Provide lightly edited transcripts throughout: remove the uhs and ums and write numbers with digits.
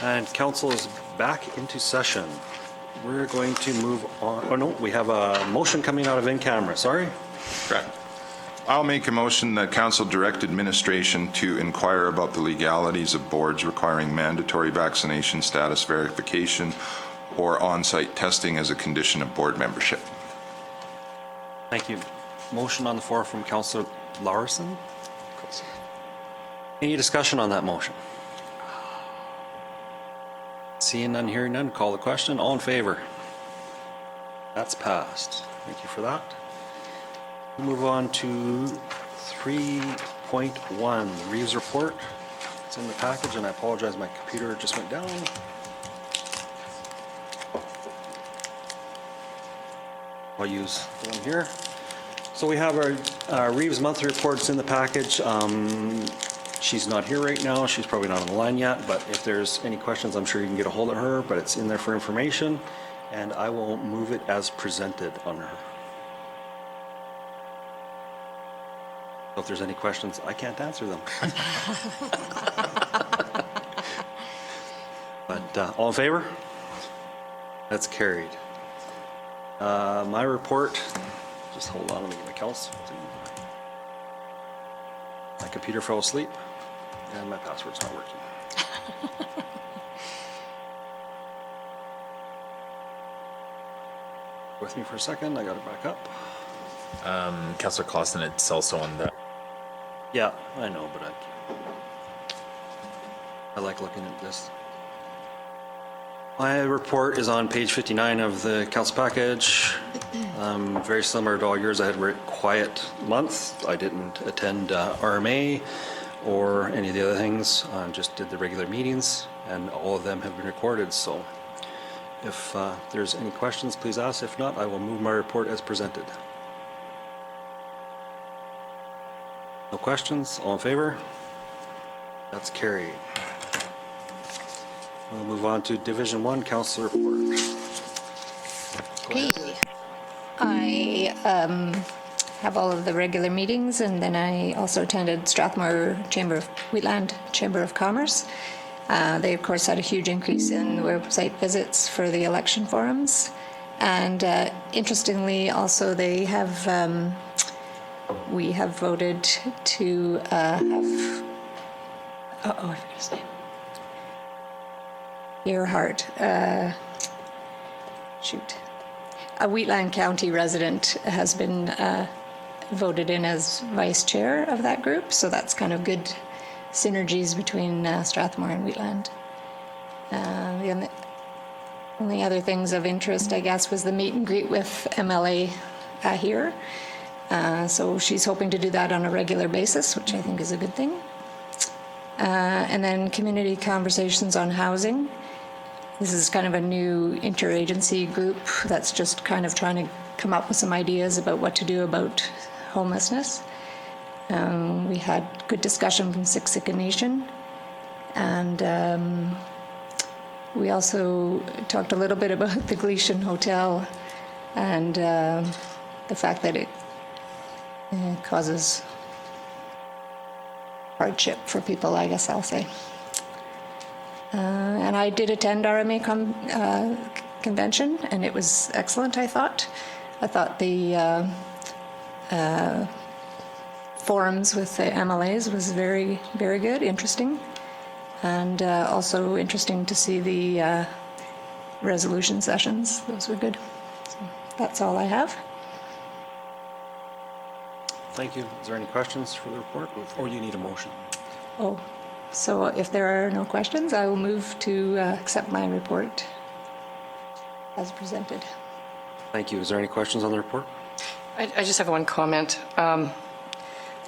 And council is back into session. We're going to move on. Oh, no, we have a motion coming out of in camera. Sorry. Correct. I'll make a motion that council direct administration to inquire about the legalities of boards requiring mandatory vaccination status verification or on-site testing as a condition of board membership. Thank you. Motion on the floor from Councillor Larson. Any discussion on that motion? Seeing none, hearing none, call the question. All in favor? That's passed. Thank you for that. We'll move on to 3.1, the Reeves Report. It's in the package, and I apologize, my computer just went down. I'll use the one here. So we have our Reeves monthly reports in the package. She's not here right now. She's probably not on the line yet, but if there's any questions, I'm sure you can get a hold of her, but it's in there for information, and I will move it as presented on her. So if there's any questions, I can't answer them. But all in favor? That's carried. My report, just hold on, let me get my calcs. My computer fell asleep and my password's not working. With me for a second, I got it back up. Councillor Clausen, it's also on the... Yeah, I know, but I like looking at this. My report is on page 59 of the council package. Very similar to all yours. I had a very quiet month. I didn't attend RMA or any of the other things. Just did the regular meetings, and all of them have been recorded. So if there's any questions, please ask. If not, I will move my report as presented. No questions? All in favor? That's carried. We'll move on to Division 1, Council Report. Okay. I have all of the regular meetings, and then I also attended Strathmore Wheatland Chamber of Commerce. They, of course, had a huge increase in website visits for the election forums. And interestingly, also, they have, we have voted to have, I forgot his name. Earhart, a Wheatland County resident has been voted in as vice chair of that group, so that's kind of good synergies between Strathmore and Wheatland. The only other things of interest, I guess, was the meet and greet with MLA here. So she's hoping to do that on a regular basis, which I think is a good thing. And then community conversations on housing. This is kind of a new interagency group that's just kind of trying to come up with some ideas about what to do about homelessness. We had good discussion from Siksika Nation, and we also talked a little bit about the Gleason Hotel and the fact that it causes hardship for people, I guess I'll say. And I did attend RMA convention, and it was excellent, I thought. I thought the forums with the MLAs was very, very good, interesting. And also interesting to see the resolution sessions. Those were good. So that's all I have. Thank you. Is there any questions for the report, or you need a motion? Oh, so if there are no questions, I will move to accept my report as presented. Thank you. Is there any questions on the report? I just have one comment.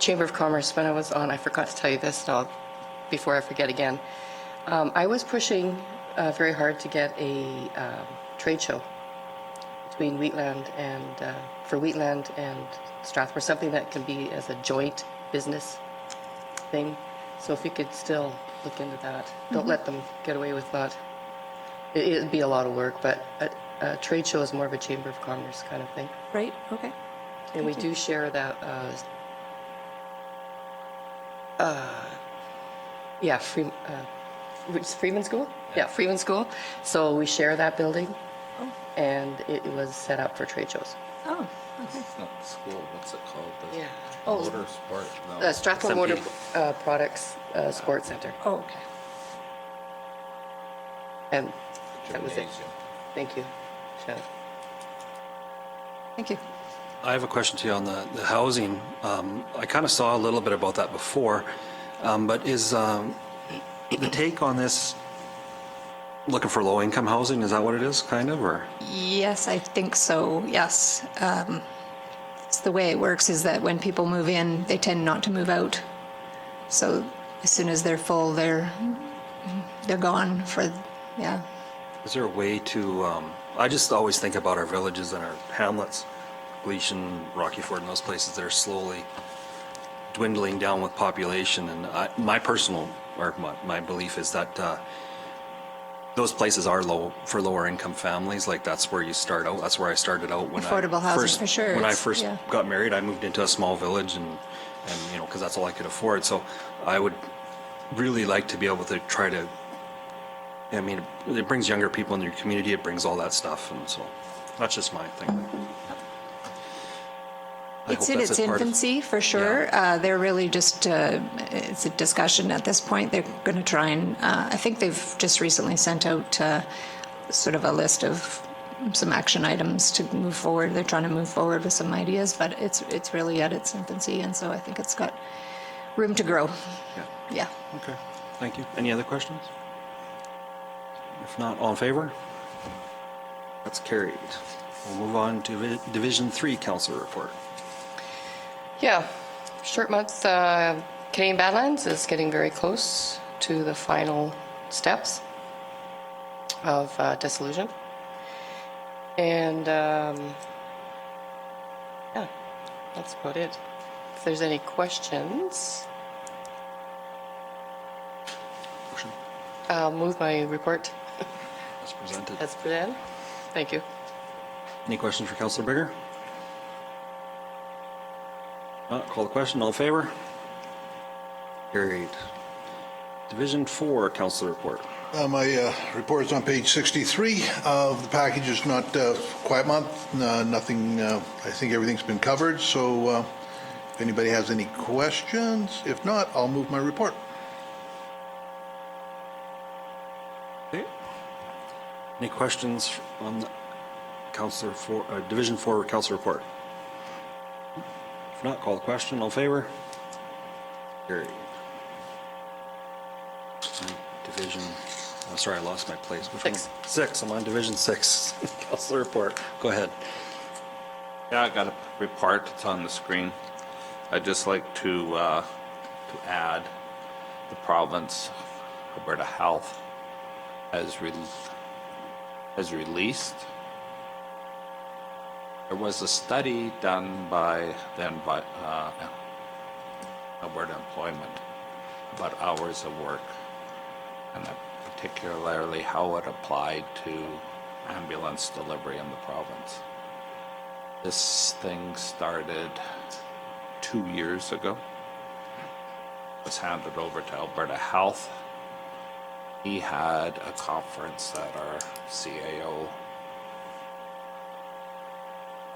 Chamber of Commerce, when I was on, I forgot to tell you this before I forget again. I was pushing very hard to get a trade show between Wheatland and, for Wheatland and Strathmore, something that can be as a joint business thing. So if you could still look into that. Don't let them get away with that. It'd be a lot of work, but a trade show is more of a Chamber of Commerce kind of thing. Right, okay. And we do share that, Which is Freeman School? Yeah, Freeman School. So we share that building, and it was set up for trade shows. Oh, It's not school, what's it called? The Yeah. Oh. Motor sport? No. Strathmore Motor Products Sports Center. oh, okay. And that was it. Gymnasium. Thank you, Shannon. Thank you. I have a question to you on the housing. I kind of saw a little bit about that before, but is the take on this looking for low-income housing? Is that what it is, kind of, or? Yes, I think so, yes. It's the way it works is that when people move in, they tend not to move out. So as soon as they're full, they're gone for, yeah. Is there a way to, I just always think about our villages and our hamlets, Gleason, Rocky Ford, and those places that are slowly dwindling down with population. And my personal, or my belief is that those places are low for lower income families. Like that's where you start out. That's where I started out when Affordable housing, for sure. When I It's- first yeah. got married, I moved into a small village and you know, because that's all I could afford. So I would really like to be able to try to, I mean, it brings younger people in your community, it brings all that stuff, and so that's just my thing. I It's hope in that's its a part of- infancy, for sure. They're really just, it's a discussion at this point. They're going to try and, I think they've just recently sent out sort of a list of some action items to move forward. They're trying to move forward with some ideas, but it's really at its infancy, and so I think it's got room to grow. Yeah. Yeah. Okay, thank you. Any other questions? If not, all in favor? That's carried. We'll move on to Division 3 Council Report. Yeah, short month. Canadian Badlands is getting very close to the final steps of dissolution. And yeah, that's about it. If there's any questions, Motion I'll move my report as presented. as presented. Thank you. Any questions for Councillor Bigger? Call the question. All in favor? Carried. Division 4 Council Report. My report is on page 63 of the package. It's not a quiet month, nothing, I think everything's been covered, so if anybody has any questions, if not, I'll move my report. Okay. Any questions on the Councillor 4, Division 4 Council Report? If not, call the question. All in favor? Carried. Division, oh, sorry, I lost my place. Which one? 6. 6, I'm on Division 6. Council Report. Go ahead. Yeah, I got a report, it's on the screen. I'd just like to add the province, Alberta Health, has released. There was a study done by Alberta Employment about hours of work, and particularly how it applied to ambulance delivery in the province. This thing started 2 years ago. It was handed over to Alberta Health. He had a conference that our CAO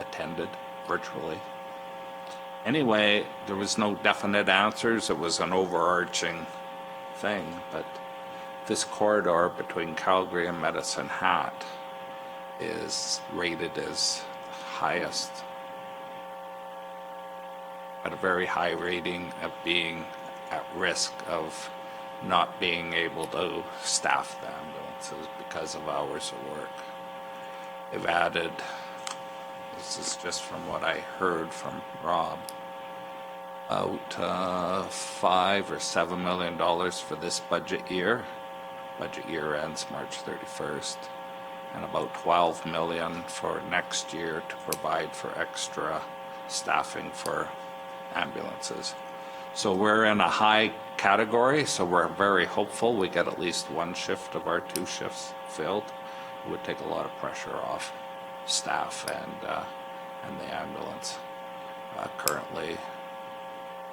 attended virtually. Anyway, there was no definite answers. It was an overarching thing, but this corridor between Calgary and Medicine Hat is rated as highest, at a very high rating of being at risk of not being able to staff the ambulances because of hours of work. They've added, this is just from what I heard from Rob, about $5 or $7 million for this budget year. Budget year ends March 31st. And about 12 million for next year to provide for extra staffing for ambulances. So we're in a high category, so we're very hopeful we get at least one shift of our 2 shifts filled. It would take a lot of pressure off staff and the ambulance. Currently,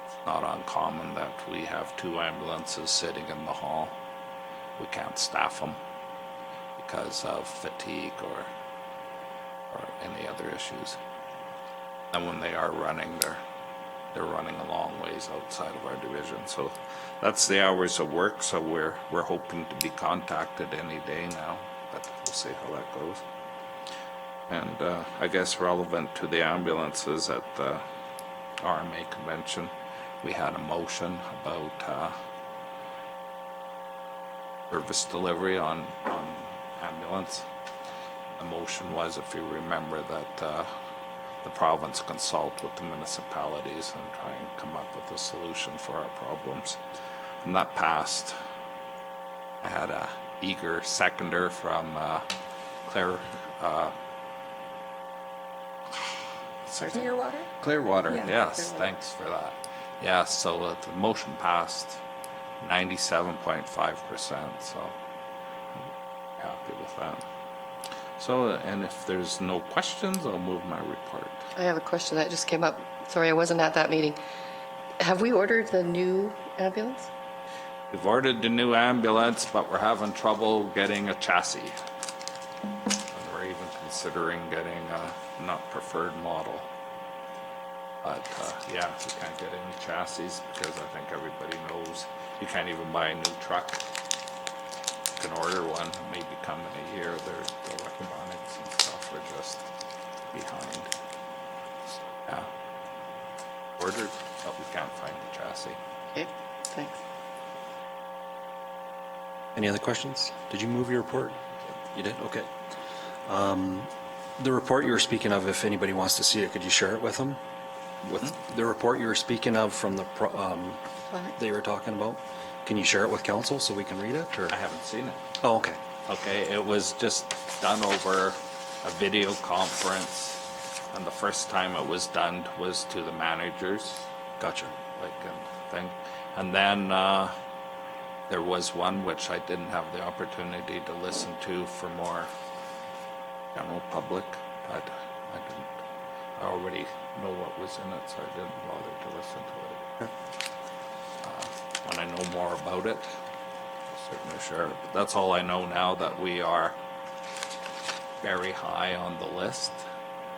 it's not uncommon that we have 2 ambulances sitting in the hall. we can't staff them because of fatigue or any other issues. And when they are running, they're running a long ways outside of our division. So that's the hours of work. So we're hoping to be contacted any day now, but we'll see how that goes. And I guess relevant to the ambulances at the RMA convention, we had a motion about service delivery on ambulance. The motion was, if you remember, that the province consult with the municipalities and try and come up with a solution for our problems. And that passed. I had a eager seconder from Clearwater? Clearwater, Yeah, yes, Clearwater. thanks for that. Yeah, so the motion passed 97.5%, so I'm happy with that. So, and if there's no questions, I'll move my report. I have a question that just came up. Sorry, I wasn't at that meeting. Have we ordered the new ambulance? We've ordered the new ambulance, but we're having trouble getting a chassis. And we're even considering getting a not preferred model. But yeah, we can't get any chassis because I think everybody knows you can't even buy a new truck. You can order one, maybe come in a year. The electronics and stuff are just behind. So, yeah, ordered, but we can't find the chassis. Okay, thanks. Any other questions? Did you move your report? You did? Okay. The report you were speaking of, if anybody wants to see it, could you share it with them? With the report you were speaking of from the, that you were talking about, can you share it with council so we can read it, or? I haven't seen it. Oh, okay. Okay, it was just done over a video conference, and the first time it was done was to the managers, Gotcha. like thing. And then there was one which I didn't have the opportunity to listen to for more general public. I didn't. I already know what was in it, so I didn't bother to listen to it. When I know more about it, I'll certainly share it. But that's all I know now, that we are very high on the list.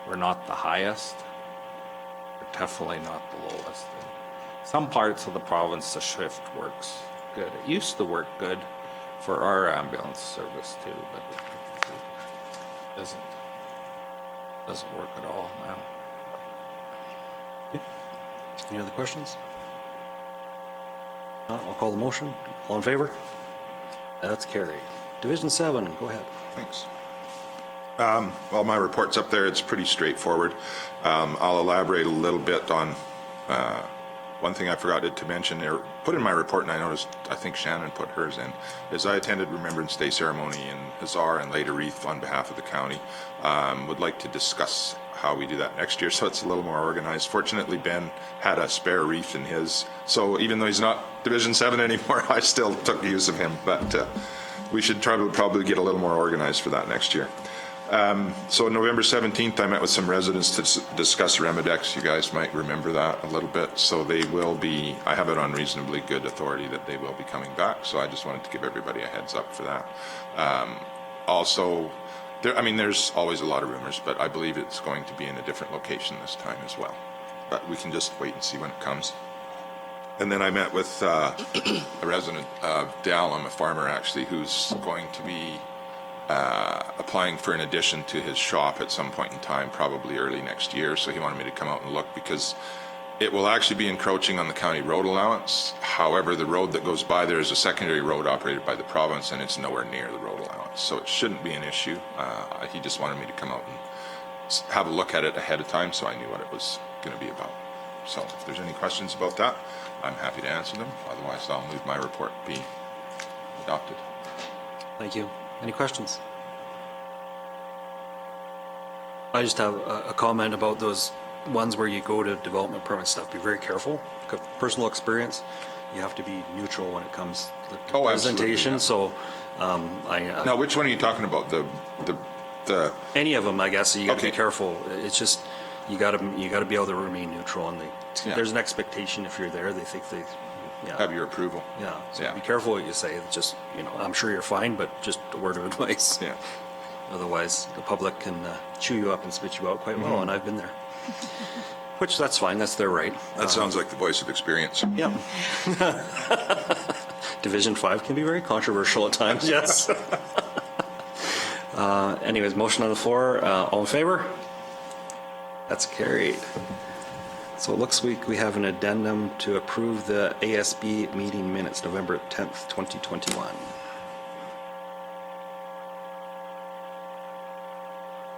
We're not the highest. We're definitely not the lowest. In some parts of the province, the shift works good. It used to work good for our ambulance service too, but it doesn't work at all now. Any other questions? No, I'll call the motion. All in favor? That's carried. Division 7, go ahead. Thanks. Well, my report's up there. It's pretty straightforward. I'll elaborate a little bit on one thing I forgot to mention there. Put in my report, and I noticed, I think Shannon put hers in, is I attended Remembrance Day ceremony in Hazar and laid a wreath on behalf of the county. Would like to discuss how we do that next year, so it's a little more organized. Fortunately, Ben had a spare wreath in his, so even though he's not Division 7 anymore, I still took use of him, but we should try to probably get a little more organized for that next year. So November 17th, I met with some residents to discuss Remedex. You guys might remember that a little bit. So they will be, I have it on reasonably good authority that they will be coming back. So I just wanted to give everybody a heads up for that. Also, there's always a lot of rumors, but I believe it's going to be in a different location this time as well. But we can just wait and see when it comes. And then I met with a resident of Dallam, a farmer actually, who's going to be applying for an addition to his shop at some point in time, probably early next year. So he wanted me to come out and look because it will actually be encroaching on the county road allowance. However, the road that goes by there is a secondary road operated by the province, and it's nowhere near the road allowance. So it shouldn't be an issue. He just wanted me to come out and have a look at it ahead of time so I knew what it was going to be about. So if there's any questions about that, I'm happy to answer them. Otherwise, I'll move my report be adopted. Thank you. Any questions? I just have a comment about those ones where you go to development permit stuff. Be very careful. Personal experience, you have to be neutral when it comes to the presentation. Absolutely, yeah. So Now, which one are you talking about? The any of them, I guess. You got to Okay. be careful. It's just you got to be able to remain neutral, and there's an expectation if you're there. They think Yeah. have your approval. Yeah, so Yeah. be careful what you say. It's just, I'm sure you're fine, but just a word of advice. Yeah. Otherwise, the public can chew you up and spit you out quite well, and I've been there. Which, that's fine, that's their right. That sounds like the voice of experience. Yeah. Division 5 can be very controversial at times, yes. Anyways, motion on the floor, all in favor? That's carried. So it looks like we have an addendum to approve the ASB meeting minutes, November 10th, 2021.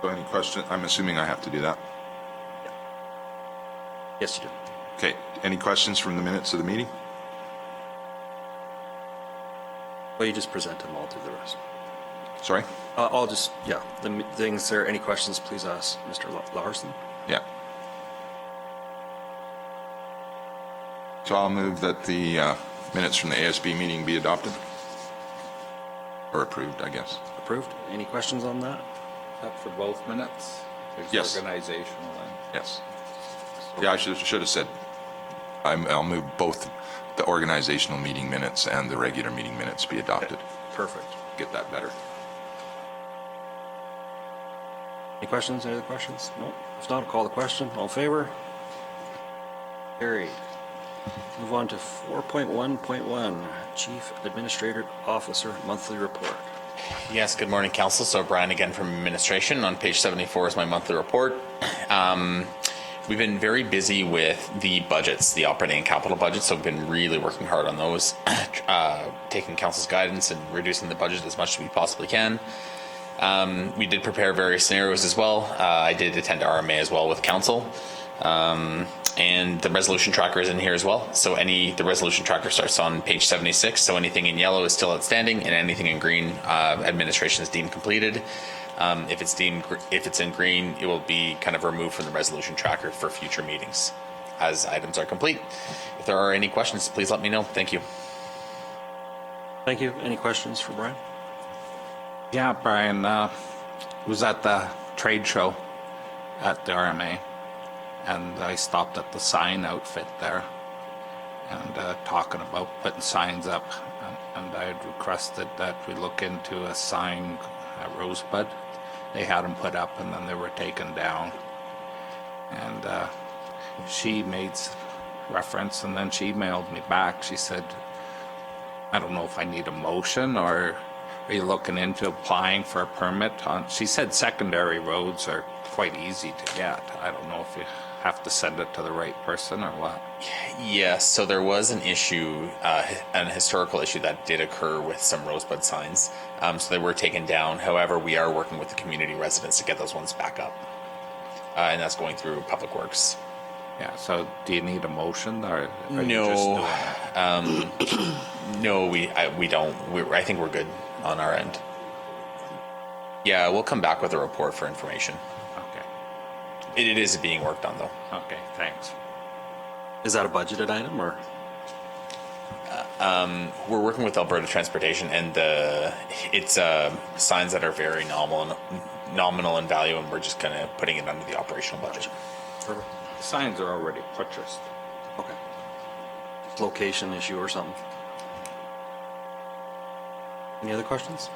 So any question? I'm assuming I have to do that. Yes, you do. Okay, any questions from the minutes of the meeting? Well, you just present them, I'll do the rest. Sorry? I'll just, yeah, the things there, any questions, please ask Mr. Larson. Yeah. So I'll move that the minutes from the ASB meeting be adopted. Or approved, I guess. Approved? Any questions on that? That for both minutes? There's Yes. organizational and... Yes. Yeah, I should have said, I'll move both the organizational meeting minutes and the regular meeting minutes be adopted. Perfect. Get that better. Any questions? Any other questions? No? If not, I'll call the question. All in favor? Carried. Move on to 4.1.1, Chief Administrator Officer Monthly Report. Yes, good morning, Council. So Brian again from Administration. On page 74 is my monthly report. We've been very busy with the budgets, the operating and capital budgets, so we've been really working hard on those, taking Council's guidance and reducing the budget as much as we possibly can. We did prepare various scenarios as well. I did attend RMA as well with Council. And the resolution tracker is in here as well. So the resolution tracker starts on page 76. So anything in yellow is still outstanding, and anything in green, administration is deemed completed. If it's in green, it will be kind of removed from the resolution tracker for future meetings as items are complete. If there are any questions, please let me know. Thank you. Thank you. Any questions for Brian? Yeah, Brian, was at the trade show at the RMA, and I stopped at the sign outfit there and talking about putting signs up, and I had requested that we look into a sign at Rosebud. They had them put up and then they were taken down, and she made reference, and then she emailed me back. She said, I don't know if I need a motion, or are you looking into applying for a permit on, she said secondary roads are quite easy to get. I don't know if you have to send it to the right person or what. Yes, so there was an issue, an historical issue that did occur with some Rosebud signs. So they were taken down. However, we are working with the community residents to get those ones back up. And that's going through Public Works. Yeah, so do you need a motion, or are you just doing it? No, we don't. I think we're good on our end. Yeah, we'll come back with a report for information. Okay, It is being worked on, though. okay, thanks. Is that a budgeted item, or? We're working with Alberta Transportation, and it's signs that are very nominal in value, and we're just kind of putting it under the operational budget. Perfect. Signs are already purchased. Okay. Location issue or something. Any other questions?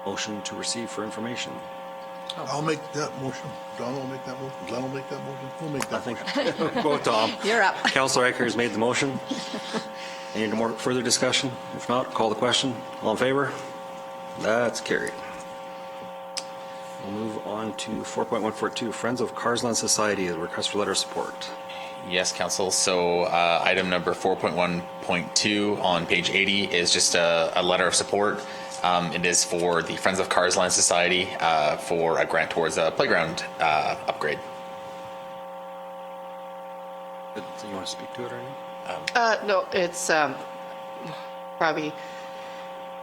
Motion to receive for information. I'll make that motion. Don will make that motion. Glenn will make that motion. We'll make I that think, motion. go with Tom. You're up. Councillor Eicher has made the motion. Any more further discussion? If not, call the question. All in favor? That's carried. We'll move on to 4.142, Friends of Carsland Society, the request for letter of support. Yes, Council. So item number 4.1.2 on page 80 is just a letter of support. It is for the Friends of Carsland Society for a grant towards a playground upgrade. Do you want to speak to it or anything? No, it's probably,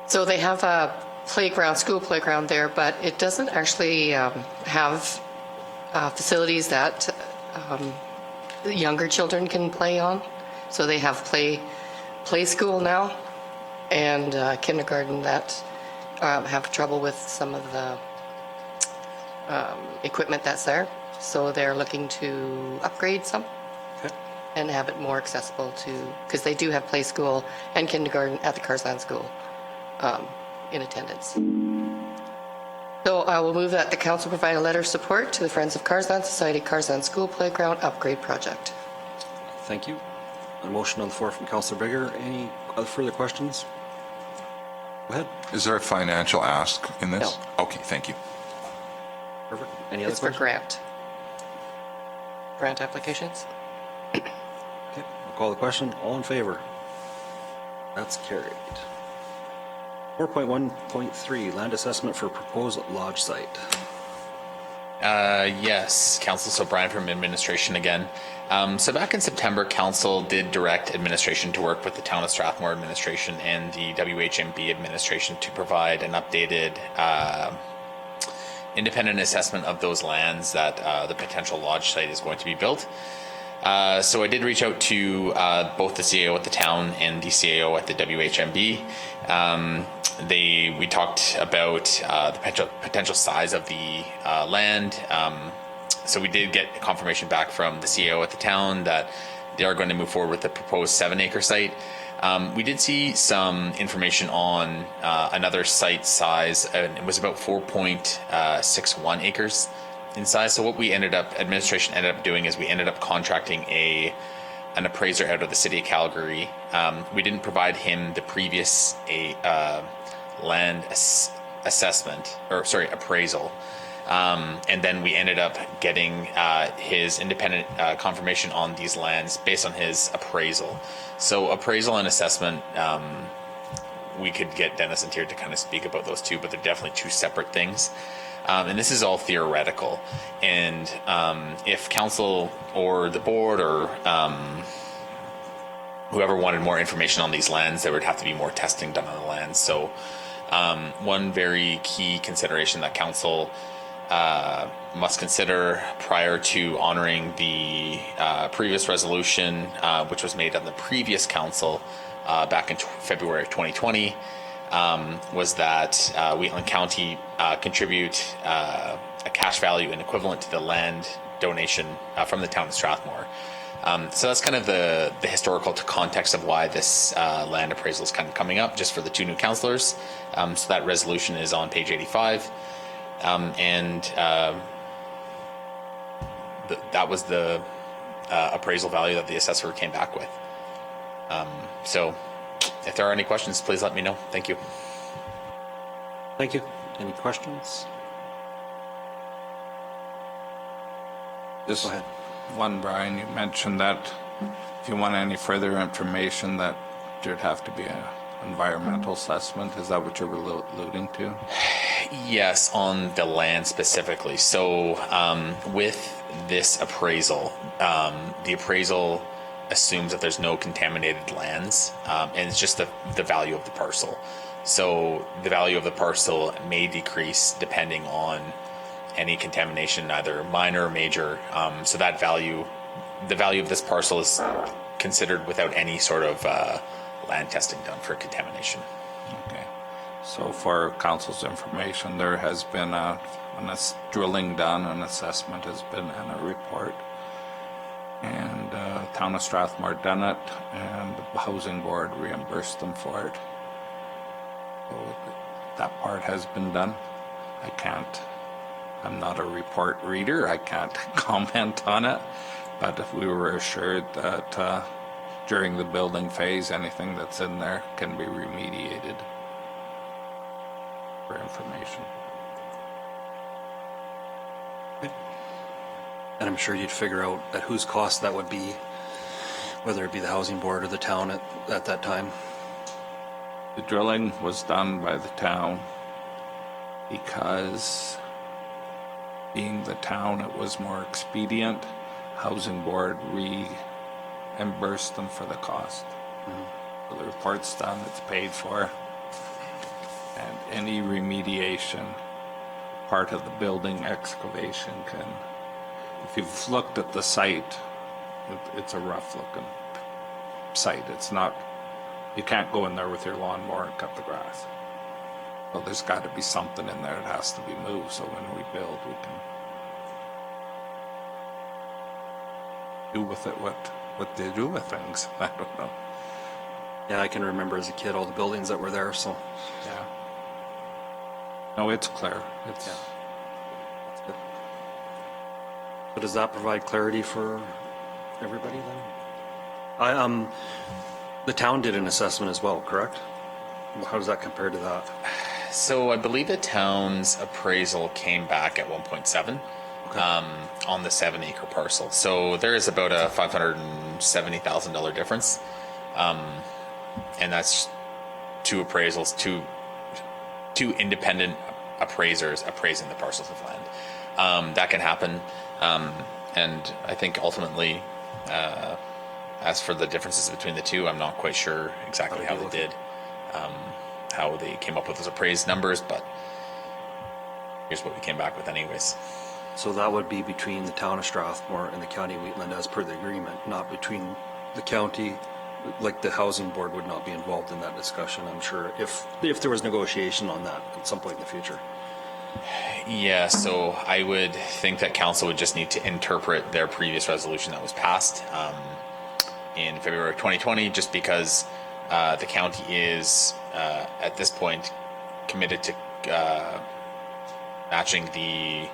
so they have a playground, school playground there, but it doesn't actually have facilities that younger children can play on. So they have play school now, and kindergarten that have trouble with some of the equipment that's there. So they're looking to upgrade some Okay. and have it more accessible to, because they do have play school and kindergarten at the Carsland School in attendance. So I will move that the council provide a letter of support to the Friends of Carsland Society Carsland School Playground Upgrade Project. Thank you. A motion on the floor from Councillor Bigger. Any other further questions? Go ahead. Is there a financial ask in this? No. Okay, thank you. Perfect. Any other It's for questions? grant applications. Okay, I'll call the question. All in favor? That's carried. 4.1.3, land assessment for proposed lodge site. Yes, Council. So Brian from administration again. So back in September, Council did direct administration to work with the Town of Strathmore administration and the WHMB administration to provide an updated independent assessment of those lands that the potential lodge site is going to be built. So I did reach out to both the CAO at the town and the CAO at the WHMB. We talked about the potential size of the land. So we did get confirmation back from the CAO at the town that they are going to move forward with the proposed 7-acre site. We did see some information on another site size, and it was about 4.61 acres in size. So what administration ended up doing is we ended up contracting an appraiser out of the city of Calgary. We didn't provide him the previous land appraisal. And then we ended up getting his independent confirmation on these lands based on his appraisal. So appraisal and assessment, we could get Dennis in here to kind of speak about those two, but they're definitely two separate things. And this is all theoretical. And if council or the board or whoever wanted more information on these lands, there would have to be more testing done on the lands. So one very key consideration that council must consider prior to honoring the previous resolution, which was made on the previous council back in February of 2020, was that Wheatland County contribute a cash value and equivalent to the land donation from the town of Strathmore. So that's kind of the historical context of why this land appraisal is kind of coming up, just for the two new councillors. So that resolution is on page 85. That was the appraisal value that the assessor came back with. So if there are any questions, please let me know. Thank you. Thank you. Any questions? Just Go ahead. one, Brian, you mentioned that if you want any further information that there'd have to be an environmental assessment. Is that what you're alluding to? Yes, on the land specifically. So with this appraisal, the appraisal assumes that there's no contaminated lands, and it's just the value of the parcel. So the value of the parcel may decrease depending on any contamination, either minor or major. So that value, the value of this parcel is considered without any sort of land testing done for contamination. Okay. So for council's information, there has been drilling done, an assessment has been in a report. And Town of Strathmore done it, and the housing board reimbursed them for it. So that part has been done. I'm not a report reader, I can't comment on it, but if we were assured that during the building phase, anything that's in there can be remediated for information. And I'm sure you'd figure out at whose cost that would be, whether it be the housing board or the town at that time. The drilling was done by the town because, being the town, it was more expedient. Housing board reimbursed them for the cost. So the report's done, it's paid for. And any remediation, part of the building excavation can, if you've looked at the site, it's a rough looking site. It's not, you can't go in there with your lawnmower and cut the grass. Well, there's got to be something in there that has to be moved, so when we build, we can do with it what what they do with things. I don't know. Yeah, I can remember as a kid all the buildings that were there, so. Yeah. No, it's clear. It's, Yeah. That's good. So does that provide clarity for everybody then? The town did an assessment as well, correct? How does that compare to that? So I believe the town's appraisal came back at 1.7 on the 7-acre parcel. So there is about a $570,000 difference. And that's two appraisals, two independent appraisers appraising the parcels of land. That can happen. And I think ultimately, as for the differences between the two, I'm not quite sure exactly how they did, how they came up with those appraised numbers, but here's what we came back with anyways. So that would be between the town of Strathmore and the county of Wheatland as per the agreement, not between the county. Like the housing board would not be involved in that discussion, I'm sure, if there was negotiation on that at some point in the future. Yeah, so I would think that council would just need to interpret their previous resolution that was passed in February of 2020, just because the county is, at this point, committed to matching the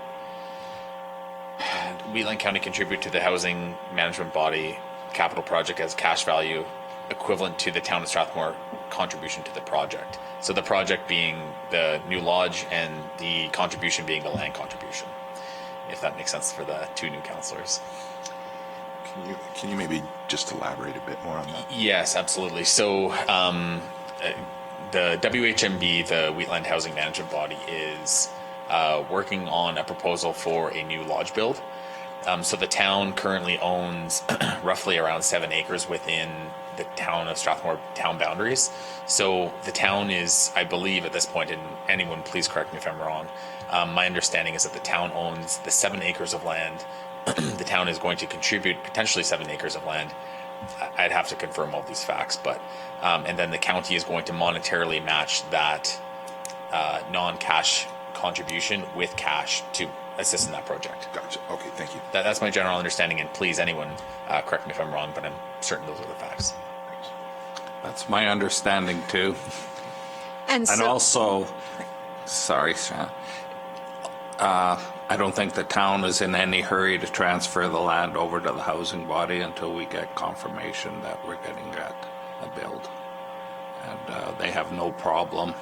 Wheatland County contribute to the housing management body capital project as cash value equivalent to the town of Strathmore contribution to the project. So the project being the new lodge and the contribution being the land contribution, if that makes sense for the two new councillors. Can you maybe just elaborate a bit more on that? Yes, absolutely. So the WHMB, the Wheatland Housing Management Body, is working on a proposal for a new lodge build. So the town currently owns roughly around 7 acres within the town of Strathmore town boundaries. So the town is, I believe at this point, and anyone please correct me if I'm wrong, my understanding is that the town owns the 7 acres of land. The town is going to contribute potentially 7 acres of land. I'd have to confirm all these facts, but and then the county is going to monetarily match that non-cash contribution with cash to assist in that project. Gotcha. Okay, thank you. That's my general understanding, and please, anyone, correct me if I'm wrong, but I'm certain those are the facts. Thanks. that's my understanding too. And And so, also, sorry, Sean, I don't think the town is in any hurry to transfer the land over to the housing body until we get confirmation that we're getting a build. And they have no problem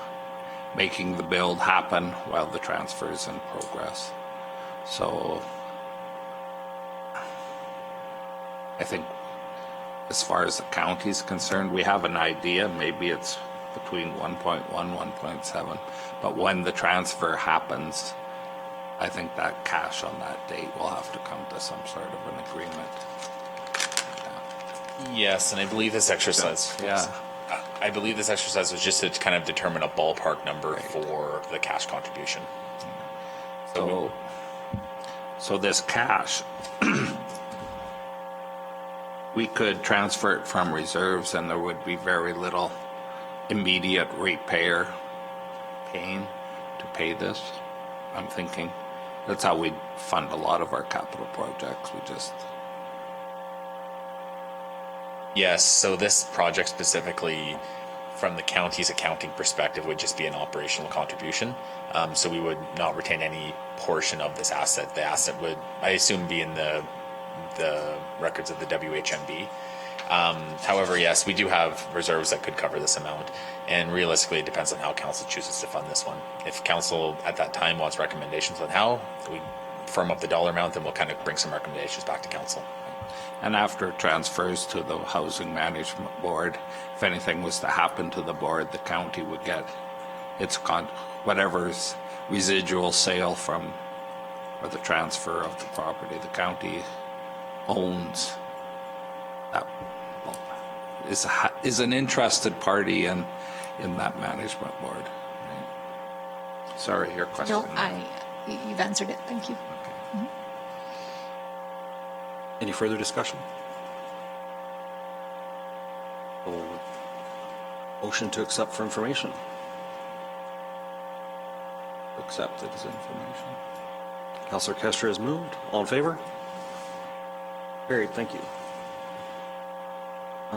making the build happen while the transfer is in progress. So I think as far as the county is concerned, we have an idea. Maybe it's between 1.1, 1.7. But when the transfer happens, I think that cash on that date will have to come to some sort of an agreement. Yes, and I believe this exercise. Yeah. I believe this exercise was just to kind of determine a ballpark number for the cash contribution. So this cash, we could transfer it from reserves and there would be very little immediate ratepayer pain to pay this, I'm thinking. That's how we fund a lot of our capital projects. We just... Yes, so this project specifically, from the county's accounting perspective, would just be an operational contribution. So we would not retain any portion of this asset. The asset would, I assume, be in the records of the WHMB. However, yes, we do have reserves that could cover this amount, and realistically it depends on how council chooses to fund this one. If council at that time wants recommendations on how we firm up the dollar amount, then we'll kind of bring some recommendations back to council. And after it transfers to the Housing Management Board, if anything was to happen to the board, the county would get its whatever's residual sale from, or the transfer of the property the county owns. That is an interested party in that management board. Right? Sorry, your question. no, you've answered it. Thank you. Any further discussion? Motion to accept for information. Accepted as information. Councillor Kester has moved. All in favor? Carried. Thank you.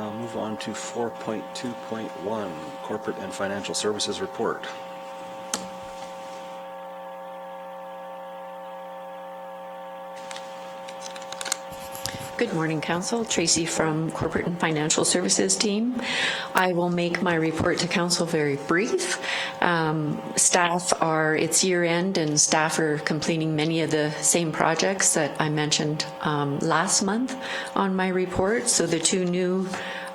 Move on to 4.2.1, Corporate and Financial Services Report. Good morning, Council. Tracy from Corporate and Financial Services team. I will make my report to Council very brief. It's year end and staff are completing many of the same projects that I mentioned last month on my report. So the two new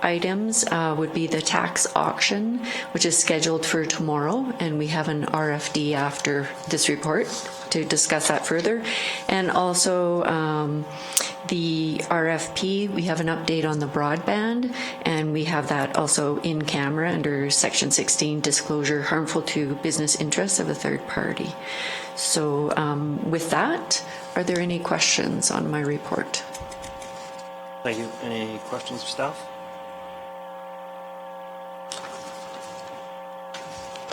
items would be the tax auction, which is scheduled for tomorrow, and we have an RFD after this report to discuss that further. And also the RFP, we have an update on the broadband, and we have that also in camera under Section 16, disclosure harmful to business interests of a third party. So with that, are there any questions on my report? Thank you. Any questions of staff?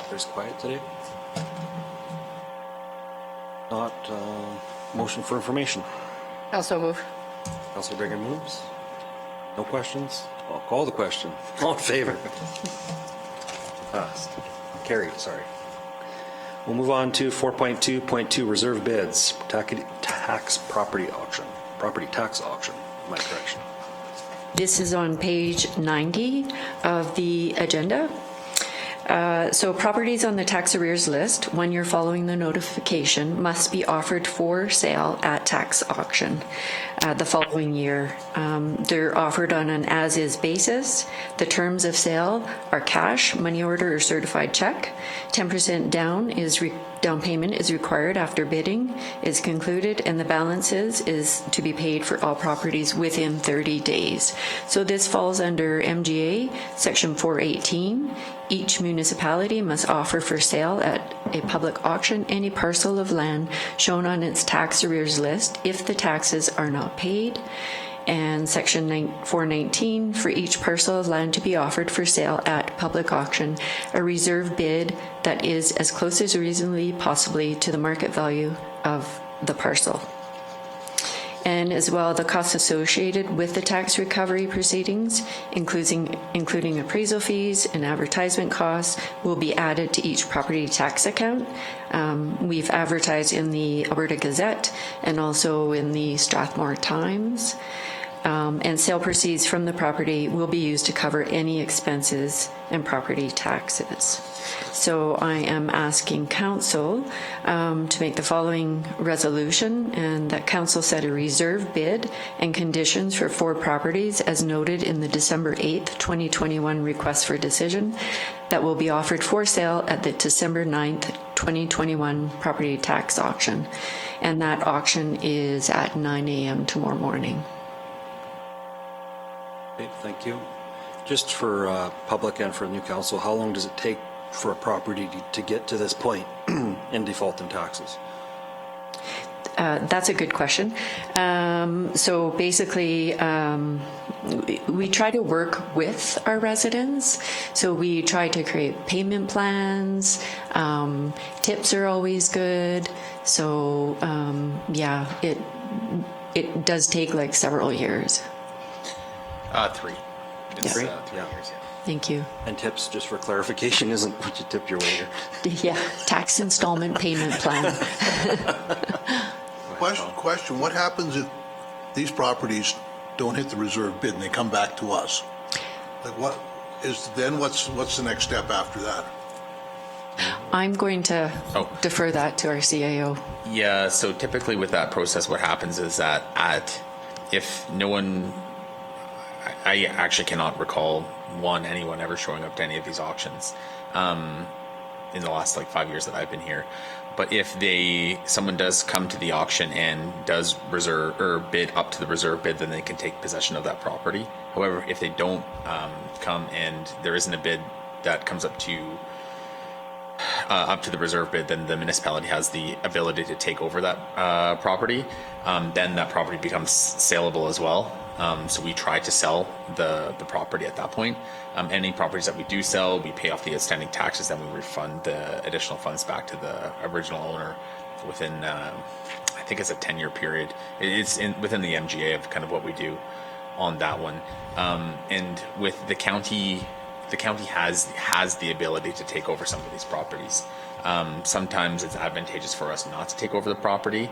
There's quiet today. Not motion for information. Also move. Councilor Brigham moves. No questions? I'll call the question. All in favor? Passed. Carried, sorry. We'll move on to 4.2.2, reserve bids, tax property auction, property tax auction, my correction. This is on page 90 of the agenda. So properties on the tax arrears list, 1 year following the notification, must be offered for sale at tax auction the following year. They're offered on an as-is basis. The terms of sale are cash, money order, or certified check. 10% down payment is required after bidding is concluded, and the balance is to be paid for all properties within 30 days. So this falls under MGA Section 418. Each municipality must offer for sale at a public auction any parcel of land shown on its tax arrears list if the taxes are not paid. And Section 419, for each parcel of land to be offered for sale at public auction, a reserve bid that is as close as reasonably possibly to the market value of the parcel. And as well, the costs associated with the tax recovery proceedings, including appraisal fees and advertisement costs, will be added to each property tax account. We've advertised in the Alberta Gazette and also in the Strathmore Times. And sale proceeds from the property will be used to cover any expenses and property taxes. So I am asking Council to make the following resolution, and that Council set a reserve bid and conditions for 4 properties as noted in the December 8th, 2021 request for decision that will be offered for sale at the December 9th, 2021 property tax auction. And that auction is at 9 a.m. tomorrow morning. Okay, thank you. Just for public and for new council, how long does it take for a property to get to this point in default in taxes? That's a good question. So basically, we try to work with our residents. So we try to create payment plans. Tips are always good. So yeah, it does take like several years. 3. Yeah. 3 Yeah. years, yeah. Thank you. And tips, just for clarification, isn't what you tip your waiter. Yeah, tax installment payment plan. Question, what happens if these properties don't hit the reserve bid and they come back to us? Like what's the next step after that? I'm going to defer that to our CAO. Yeah, so typically with that process, what happens is that if no one, I actually cannot recall anyone ever showing up to any of these auctions in the last 5 years that I've been here. But if someone does come to the auction and does reserve or bid up to the reserve bid, then they can take possession of that property. However, if they don't come and there isn't a bid that comes up to the reserve bid, then the municipality has the ability to take over that property. Then that property becomes saleable as well. So we try to sell the property at that point. Any properties that we do sell, we pay off the outstanding taxes, then we refund the additional funds back to the original owner within, I think it's a 10-year period. It's within the MGA of kind of what we do. on that one. And with the county has the ability to take over some of these properties. Sometimes it's advantageous for us not to take over the property.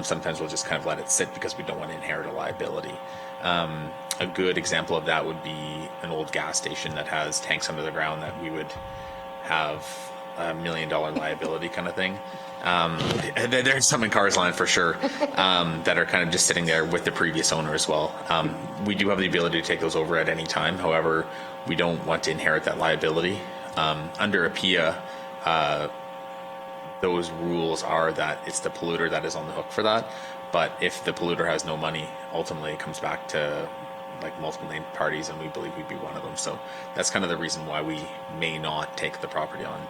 Sometimes we'll just kind of let it sit because we don't want to inherit a liability. A good example of that would be an old gas station that has tanks under the ground that we would have $1 million liability kind of thing. There's some in Carsland for sure that are kind of just sitting there with the previous owner as well. We do have the ability to take those over at any time. However, we don't want to inherit that liability. Under APIA, those rules are that it's the polluter that is on the hook for that. But if the polluter has no money, ultimately it comes back to like multiple named parties, and we believe we'd be one of them. So that's kind of the reason why we may not take the property on.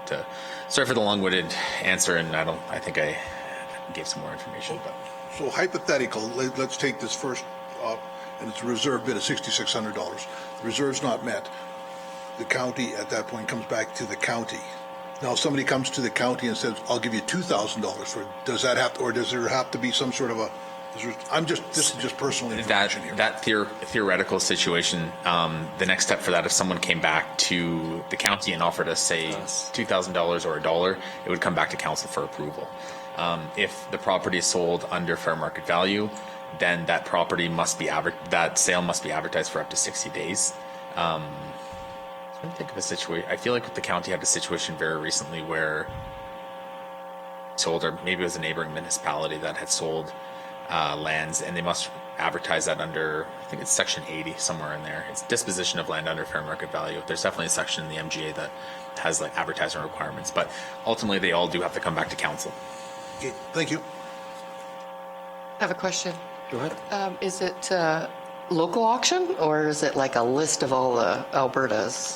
Sorry for the long-winded answer, and I think I gave some more information. But So hypothetical, let's take this first up, and it's a reserve bid of $6,600. The reserve's not met. The county at that point comes back to the county. Now, if somebody comes to the county and says, "I'll give you $2,000 for," does that have to, or does there have to be some sort of a? This is just personal information here. That theoretical situation, the next step for that, if someone came back to the county and offered us, say, $2,000 or $1, it would come back to council for approval. If the property is sold under fair market value, then that property must be that sale must be advertised for up to 60 days. I'm trying to think of a situation. I feel like the county had a situation very recently where sold, or maybe it was a neighboring municipality that had sold lands, and they must advertise that under, I think it's section 80, somewhere in there. It's disposition of land under fair market value. There's definitely a section in the MGA that has like advertising requirements, but ultimately they all do have to come back to council. Okay, thank you. I have a question. Go ahead. Is it local auction, or is it like a list of all Alberta's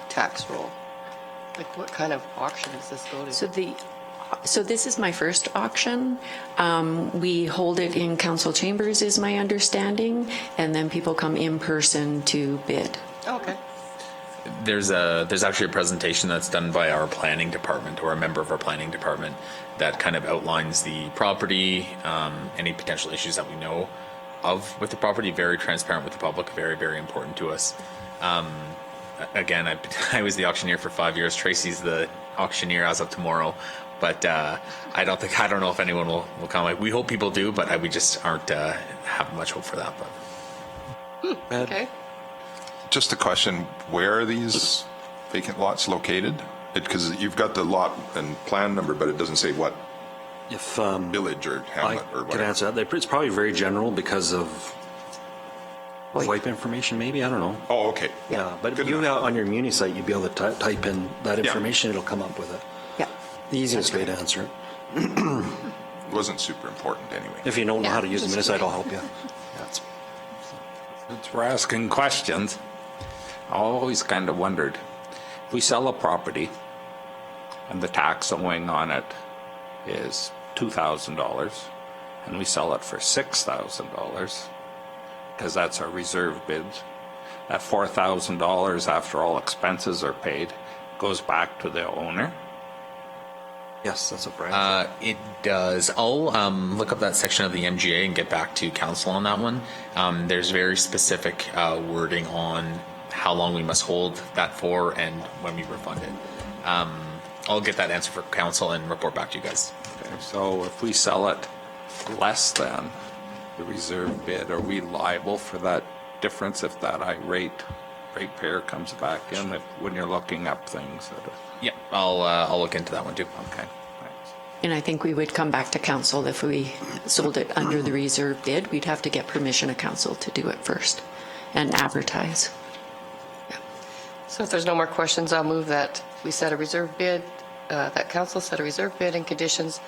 tax roll? Like, what kind of auction does this go to? So this is my first auction. We hold it in council chambers, is my understanding, and then people come in person to bid. Oh, okay. There's actually a presentation that's done by our planning department, or a member of our planning department, that kind of outlines the property, any potential issues that we know of with the property. Very transparent with the public, very, very important to us. Again, I was the auctioneer for 5 years. Tracy's the auctioneer as of tomorrow. But I don't know if anyone will come. We hope people do, but we just aren't have much hope for that. But Okay. Just a question, where are these vacant lots located? Because you've got the lot and plan number, but it doesn't say what If village or I hamlet or could whatever. answer that, it's probably very general because of VoIP information, maybe, I don't know. Oh, okay. Yeah, but Good you enough. on your Muni site, you'd be able to type in that Yeah. information, it'll come up with it. Yeah. The easiest way to answer it. It wasn't super important anyway. If you don't know how to use the just Muni site, I'll help you. Since we're asking questions, I always kind of wondered, if we sell a property and the tax owing on it is $2,000 and we sell it for $6,000, because that's our reserve bid, that $4,000 after all expenses are paid goes back to the owner. Yes, that's a brand. it does. I'll look up that section of the MGA and get back to council on that one. There's very specific wording on how long we must hold that for and when we refund it. I'll get that answer for council and report back to you guys. Okay, so if we sell it less than the reserve bid, are we liable for that difference if that ratepayer comes back in, when you're looking up things? Yeah, I'll look into that one too. Okay, thanks. And I think we would come back to council if we sold it under the reserve bid. We'd have to get permission of council to do it first and advertise. So if there's no more questions, I'll move that we set a reserve bid, that council set a reserve bid and conditions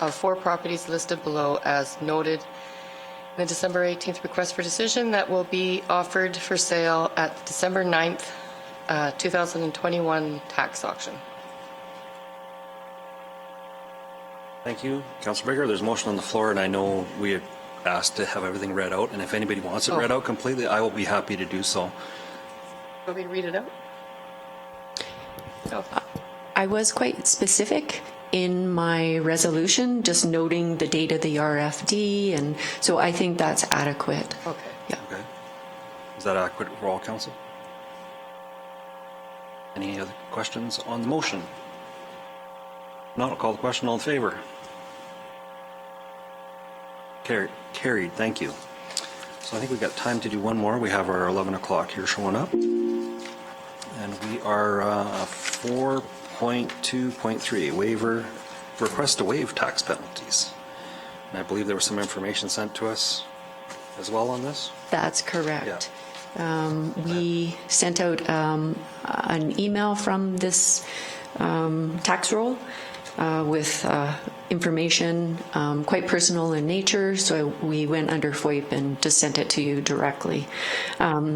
of 4 properties listed below as noted in the December 18th request for decision that will be offered for sale at the December 9th, 2021 tax auction. Thank you, Councilor Bigger. There's a motion on the floor, and I know we had asked to have everything read out, and if anybody wants it read out completely, I will be happy to do so. Want me to read it out? No. I was quite specific in my resolution, just noting the date of the RFD, and so I think that's adequate. Okay. Yeah. Okay. Is that adequate for all council? Any other questions on the motion? Not, I'll call the question. All in favor? Carried, thank you. So I think we've got time to do one more. We have our 11 o'clock here showing up. And we are 4.2.3, waiver, request to waive tax penalties. And I believe there was some information sent to us as well on this. That's correct. We sent out an email from this tax roll with information quite personal in nature, so we went under FOIP and just sent it to you directly.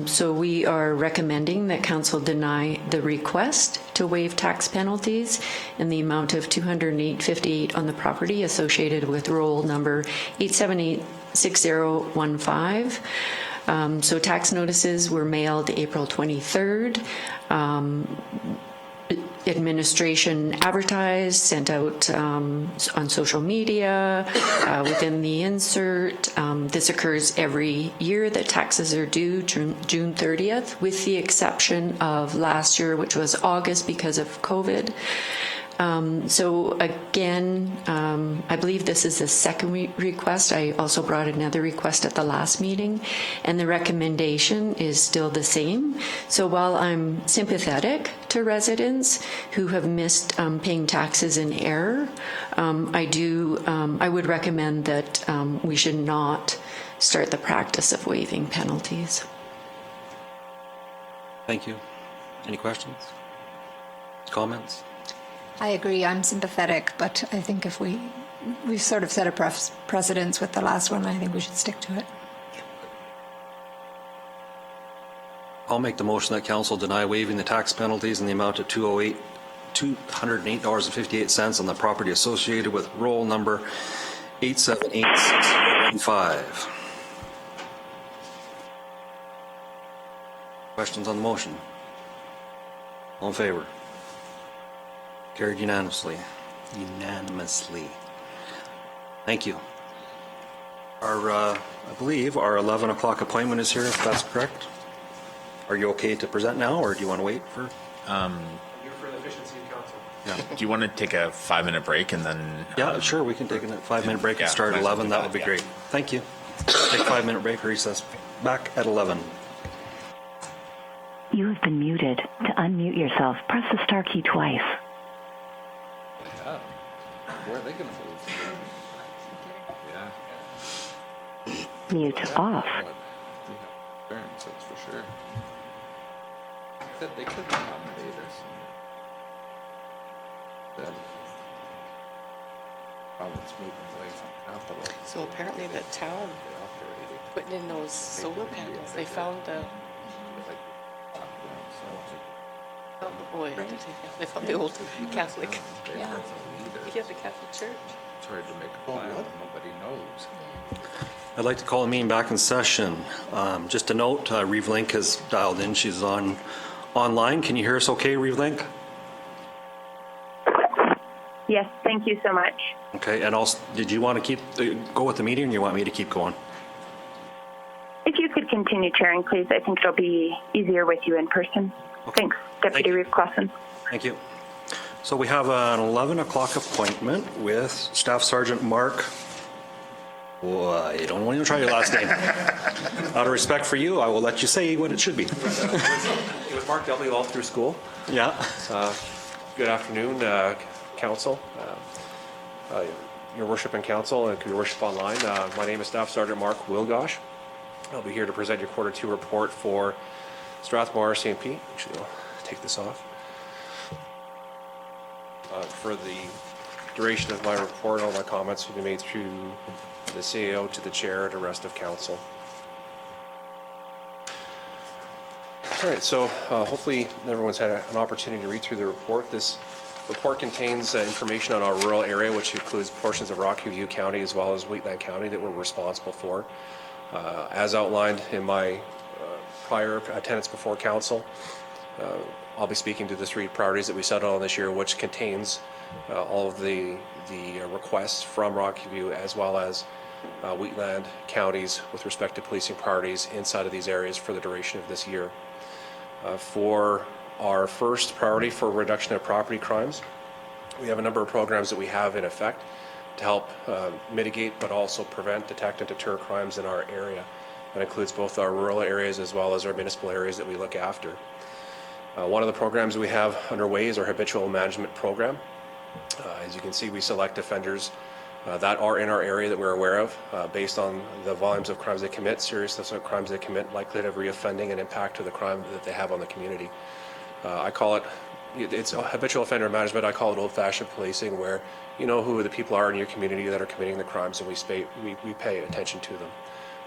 So we are recommending that council deny the request to waive tax penalties in the amount of $208.58 on the property associated with roll number 8786015. So tax notices were mailed April 23rd. Administration advertised, sent out on social media, within the insert. This occurs every year that taxes are due June 30th, with the exception of last year, which was August because of COVID. So again, I believe this is the second request. I also brought another request at the last meeting, and the recommendation is still the same. So while I'm sympathetic to residents who have missed paying taxes in error, I would recommend that we should not start the practice of waiving penalties. Thank you. Any questions? Comments? I agree. I'm sympathetic, but I think if we've sort of set a precedence with the last one, I think we should stick to it. I'll make the motion that council deny waiving the tax penalties in the amount of $208.58 on the property associated with roll number 8786015. Questions on the motion? All in favor? Carried unanimously. Thank you. I believe our 11 o'clock appointment is here, if that's correct. Are you okay to present now, or do you want to wait for? Do you want to take a 5-minute break and then? Yeah, sure. We can take a 5-minute break and start at 11. That would be great. Thank you. Take a 5-minute break, recess. Back at 11. You have been muted. To unmute yourself, press the star key twice. Where are they going to move? Yeah. Mute off. Parents, that's for sure. They could accommodate us. Then, it's moving away from capital. So apparently the town putting in those solar panels, they found the they found the old Catholic. Yeah. Yeah, the Catholic Church. It's hard to make a plan when nobody knows. I'd like to call the meeting back in session. Just a note, Reeves Link has dialed in. She's online. Can you hear us okay, Reeves Link? Yes, thank you so much. Okay, and also, did you want to go with the meeting, or you want me to keep going? If you could continue chairing, please. I think it'll be easier with you in person. Okay. Thanks, Deputy Reeves Clausen. Thank you. So we have an 11 o'clock appointment with Staff Sergeant Mark. Well, I don't want to try your last name. Out of respect for you, I will let you say what it should be. It was Mark W. all through school. Yeah. Good afternoon, Council, Your Worship and Council, and Your Worship online. My name is Staff Sergeant Mark Wilgosh. I'll be here to present your Quarter 2 report for Strathmore RCMP. Actually, I'll take this off. For the duration of my report, all my comments will be made through the CAO to the Chair and the rest of Council. All right, so hopefully everyone's had an opportunity to read through the report. This report contains information on our rural area, which includes portions of Rocky-View County as well as Wheatland County that we're responsible for. As outlined in my prior attendance before Council, I'll be speaking to the 3 priorities that we settled on this year, which contains all of the requests from Rocky-View as well as Wheatland counties with respect to policing priorities inside of these areas for the duration of this year. For our first priority for reduction of property crimes, we have a number of programs that we have in effect to help mitigate but also prevent, detect, and deter crimes in our area. That includes both our rural areas as well as our municipal areas that we look after. One of the programs we have underway is our Habitual management program. As you can see, we select offenders that are in our area that we're aware of based on the volumes of crimes they commit, seriousness of crimes they commit, likelihood of reoffending, and impact of the crime that they have on the community. I call it, it's habitual offender management. I call it old-fashioned policing, where you know who the people are in your community that are committing the crimes, and we pay attention to them.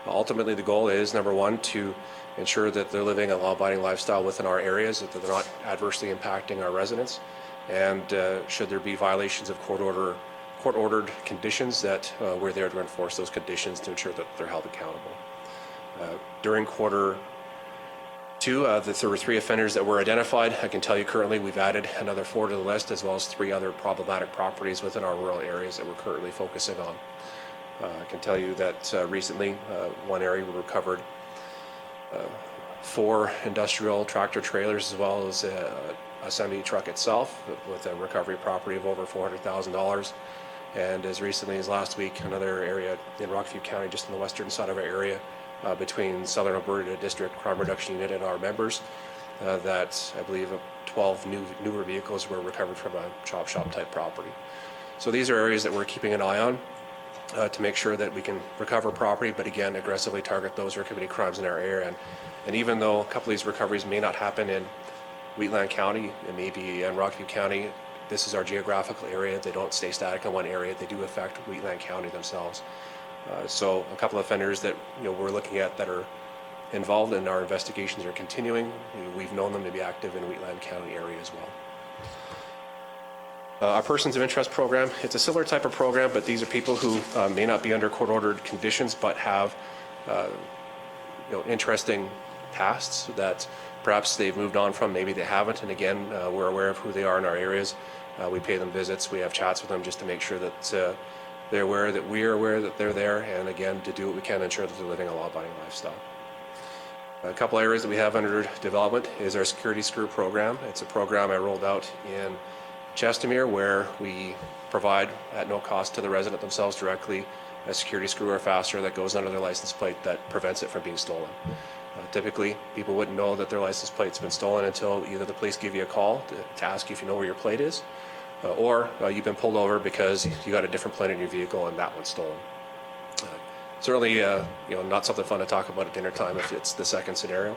Ultimately, the goal is, number one, to ensure that they're living a law-abiding lifestyle within our areas, that they're not adversely impacting our residents, and should there be violations of court-ordered conditions, that we're there to enforce those conditions to ensure that they're held accountable. During quarter two, there were 3 offenders that were identified. I can tell you currently we've added another 4 to the list, as well as 3 other problematic properties within our rural areas that we're currently focusing on. I can tell you that recently, one area we recovered 4 industrial tractor trailers, as well as a semi truck itself, with a recovery property of over $400,000. And as recently as last week, another area in Rockview County, just in the western side of our area, between Southern Alberta District Crime Reduction Unit and our members, that I believe 12 newer vehicles were recovered from a chop shop type property. So these are areas that we're keeping an eye on to make sure that we can recover property, but again, aggressively target those who are committing crimes in our area. And even though a couple of these recoveries may not happen in Wheatland County, and maybe in Rockview County, this is our geographical area. They don't stay static in one area. They do affect Wheatland County themselves. So a couple of offenders that we're looking at that are involved in our investigations are continuing. We've known them to be active in Wheatland County area as well. Our Persons of Interest program, it's a similar type of program, but these are people who may not be under court-ordered conditions, but have interesting pasts that perhaps they've moved on from, maybe they haven't, and again, we're aware of who they are in our areas. We pay them visits, we have chats with them just to make sure that they're aware that we're aware that they're there, and again, to do what we can to ensure that they're living a law-abiding lifestyle. A couple areas that we have under development is our security screw program. It's a program I rolled out in Chestermere, where we provide at no cost to the resident themselves directly a security screw or fastener that goes under their license plate that prevents it from being stolen. Typically, people wouldn't know that their license plate's been stolen until either the police give you a call to ask you if you know where your plate is, or you've been pulled over because you got a different plate in your vehicle and that one's stolen. Certainly, not something fun to talk about at dinner time if it's the second scenario,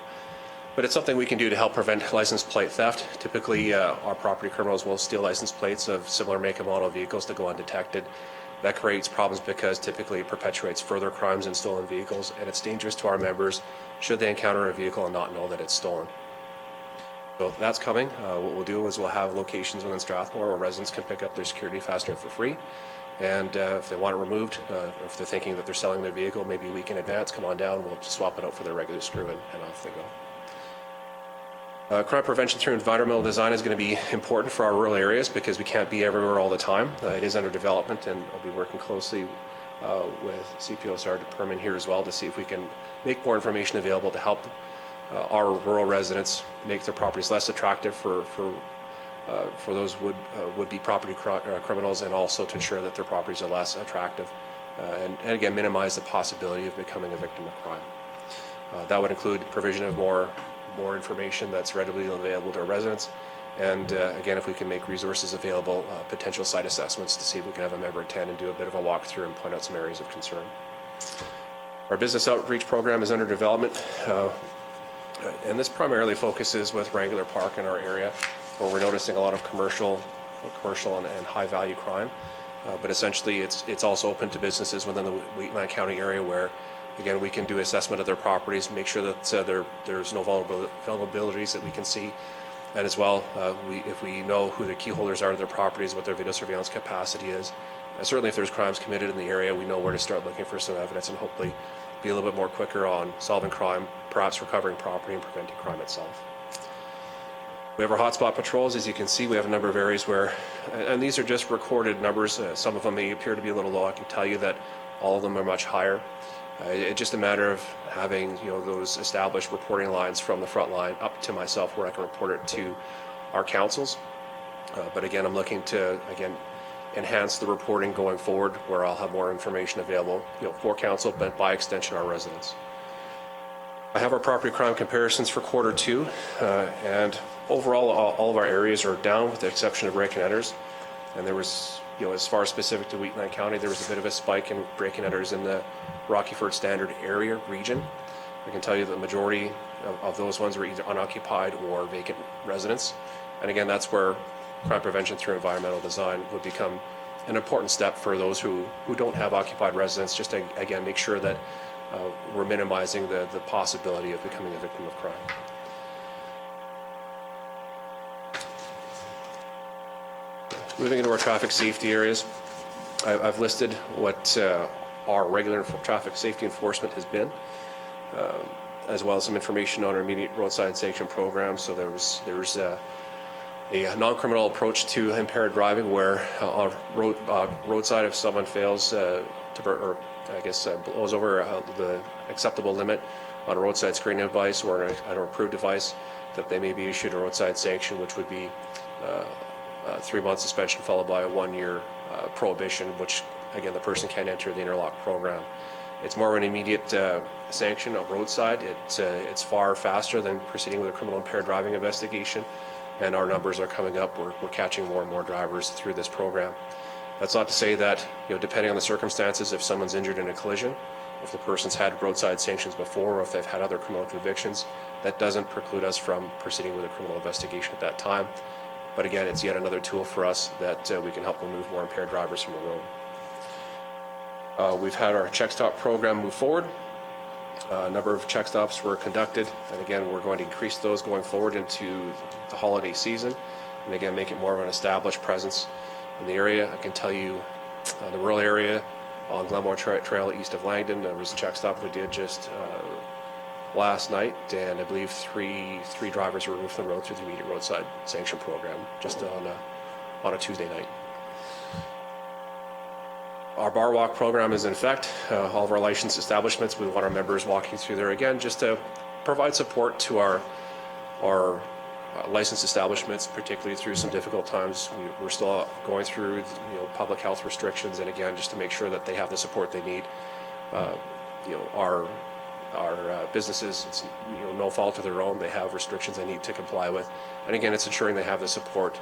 but it's something we can do to help prevent license plate theft. Typically, our property criminals will steal license plates of similar make and model vehicles to go undetected. That creates problems because typically it perpetuates further crimes in stolen vehicles, and it's dangerous to our members should they encounter a vehicle and not know that it's stolen. So that's coming. What we'll do is we'll have locations within Strathmore where residents can pick up their security fastener for free. And if they want it removed, if they're thinking that they're selling their vehicle maybe a week in advance, come on down, we'll swap it out for their regular screw and off they go. Crime prevention through environmental design is going to be important for our rural areas because we can't be everywhere all the time. It is under development, and I'll be working closely with CPO Sergeant Perman here as well to see if we can make more information available to help our rural residents make their properties less attractive for those would-be property criminals, and also to ensure that their properties are less attractive and again minimize the possibility of becoming a victim of crime. That would include provision of more information that's readily available to our residents, and again, if we can make resources available, potential site assessments to see if we can have a member attend and do a bit of a walkthrough and point out some areas of concern. Our business outreach program is under development, and this primarily focuses with Wrangler Park in our area, where we're noticing a lot of commercial and high-value crime. But essentially, it's also open to businesses within the Wheatland County area where, again, we can do assessment of their properties, make sure that there's no vulnerabilities that we can see. And as well, if we know who the key holders are of their properties, what their video surveillance capacity is, certainly if there's crimes committed in the area, we know where to start looking for some evidence and hopefully be a little bit more quicker on solving crime, perhaps recovering property and preventing crime itself. We have our hotspot patrols. As you can see, we have a number of areas where, and these are just recorded numbers. Some of them may appear to be a little low. I can tell you that all of them are much higher. It's just a matter of having, those established reporting lines from the front line up to myself where I can report it to our councils. But again, I'm looking to, enhance the reporting going forward where I'll have more information available, for council, but by extension, our residents. I have our property crime comparisons for Q2, and overall, all of our areas are down with the exception of break and enters. And there was, as far as specific to Wheatland County, there was a bit of a spike in break and enters in the Rockyford Standard area region. I can tell you the majority of those ones were either unoccupied or vacant residents. And again, that's where crime prevention through environmental design would become an important step for those who don't have occupied residents, just to, again, make sure that we're minimizing the possibility of becoming a victim of crime. Moving into our traffic safety areas, I've listed what our regular traffic safety enforcement has been, as well as some information on our immediate roadside sanction program. So there's a non-criminal approach to impaired driving where on roadside, if someone fails blows over the acceptable limit on a roadside screening device or an approved device, that they may be issued a roadside sanction, which would be 3-month suspension followed by a 1-year prohibition, which again the person can enter the interlock program. It's more of an immediate sanction of roadside. It's far faster than proceeding with a criminal impaired driving investigation, and our numbers are coming up. We're catching more and more drivers through this program. That's not to say that, depending on the circumstances, if someone's injured in a collision, if the person's had roadside sanctions before, or if they've had other criminal convictions, that doesn't preclude us from proceeding with a criminal investigation at that time. But again, it's yet another tool for us that we can help remove more impaired drivers from the road. We've had our check stop program move forward. A number of check stops were conducted, and again, we're going to increase those going forward into the holiday season, and again, make it more of an established presence in the area. I can tell you the rural area on Glenmore Trail east of Langdon, there was a check stop we did just last night, and I believe three drivers were removed from the road through the immediate roadside sanction program just on a Tuesday night. Our bar walk program is in effect. All of our licensed establishments, we want our members walking through there again just to provide support to our licensed establishments, particularly through some difficult times. We're still going through public health restrictions, and again, just to make sure that they have the support they need. Our businesses, it's no fault of their own. They have restrictions they need to comply with, and again, it's ensuring they have the support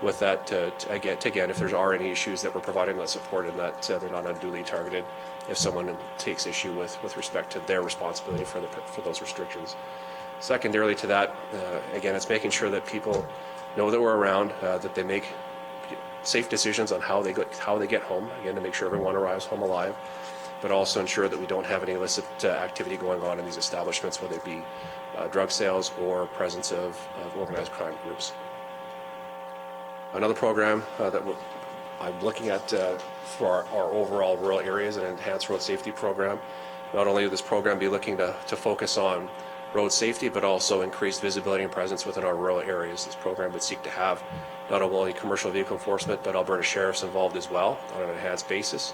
with that again, if there are any issues, that we're providing that support and that they're not unduly targeted if someone takes issue with respect to their responsibility for those restrictions. Secondarily to that, again, it's making sure that people know that we're around, that they make safe decisions on how they get home, again, to make sure everyone arrives home alive, but also ensure that we don't have any illicit activity going on in these establishments, whether it be drug sales or presence of organized crime groups. Another program that I'm looking at for our overall rural areas, an enhanced road safety program. Not only will this program be looking to focus on road safety, but also increased visibility and presence within our rural areas. This program would seek to have not only commercial vehicle enforcement, but Alberta Sheriffs involved as well on an enhanced basis.